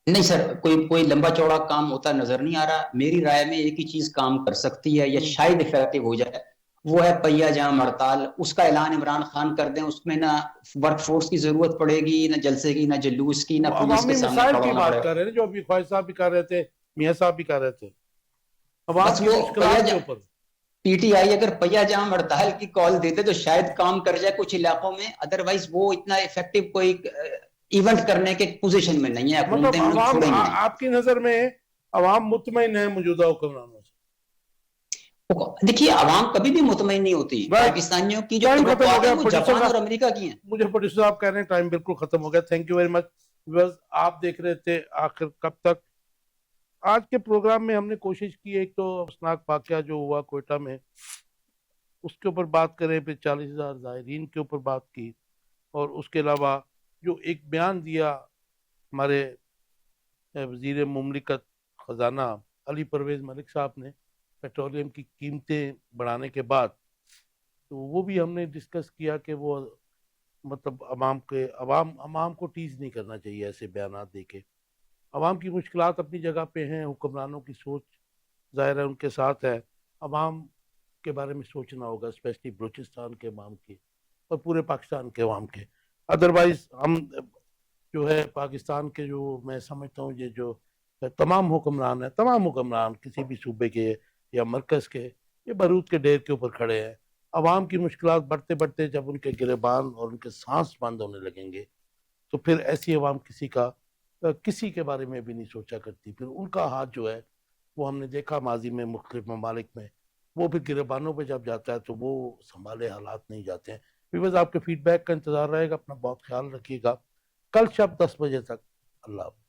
नहीं सर, कोई लंबा चौड़ा काम होता नजर नहीं आ रहा। मेरी राय में एक ही चीज काम कर सकती है या शायद इफेक्टिव हो जाए, वो है पहिया जाम हड़ताल। उसका ऐलान इमरान खान कर दें, उसमें ना वर्कफोर्स की जरूरत पड़ेगी, ना जलसे की, ना जुलूस की, ना पुलिस के सामने खड़ा होना पड़ेगा। कर रहे हैं जो अभी ख्वाजा साहब भी कर रहे थे, मियां साहब भी कर रहे थे। पीटीआई अगर पहिया जाम हड़ताल की कॉल देते तो शायद काम कर जाए कुछ इलाकों में, अदरवाइज वो इतना इफेक्टिव कोई इवेंट करने के पोजीशन में नहीं है। मतलब आपकी नजर में अवाम मुतमईन है मौजूदा हुक्मरानों से? तो देखिए आवाम कभी भी मुतमईन नहीं होती। भाई, पाकिस्तानियों की जो टाइम खत्म हो तवक्कुआत गया है वो प्रोड्यूसर जापान साहब। और अमेरिका की हैं। मुझे प्रोड्यूसर साहब कह रहे हैं टाइम बिल्कुल खत्म हो गया। Thank you very much. बस आप देख रहे थे आखिर कब तक। आज के प्रोग्राम में हमने कोशिश की, एक तो अफसोसनाक वाकया जो हुआ कोयटा में उसके ऊपर बात करें, फिर 40,000 ज़ायरीन के ऊपर बात की, और उसके अलावा जो एक बयान दिया हमारे वजीर मुमलिकत खजाना अली परवेज मलिक साहब ने पेट्रोलियम की कीमतें बढ़ाने के बाद, तो वो भी हमने डिस्कस किया कि वो मतलब अवाम को टीज नहीं करना चाहिए ऐसे बयान दे के। अवाम की मुश्किलात अपनी जगह पे हैं, हुक्मरानों की सोच जाहिर है उनके साथ है। अवाम के बारे में सोचना होगा, स्पेशली बलूचिस्तान के अवाम की और पूरे पाकिस्तान के अवाम के। अदरवाइज हम जो है पाकिस्तान के, जो मैं समझता हूँ ये जो तमाम हुक्मरान हैं, तमाम हुक्मरान किसी भी सूबे के या मरकज़ के, ये बारूद के ढेर के ऊपर खड़े हैं। अवाम की मुश्किलात बढ़ते बढ़ते जब उनके गिरबान और उनके सांस बंद होने लगेंगे, तो फिर ऐसी अवाम किसी के बारे में भी नहीं सोचा करती। फिर उनका हाथ जो है वो हमने देखा माजी में मुख्तलिफ ममालिक में, वो फिर गिरबानों पे जब जाता है तो वो संभाले हालात नहीं जाते हैं। व्यूअर्स, आपके फीडबैक का इंतजार रहेगा। अपना बहुत ख्याल रखिएगा। कल शाम 10 बजे तक। अल्लाह हाफ़िज़।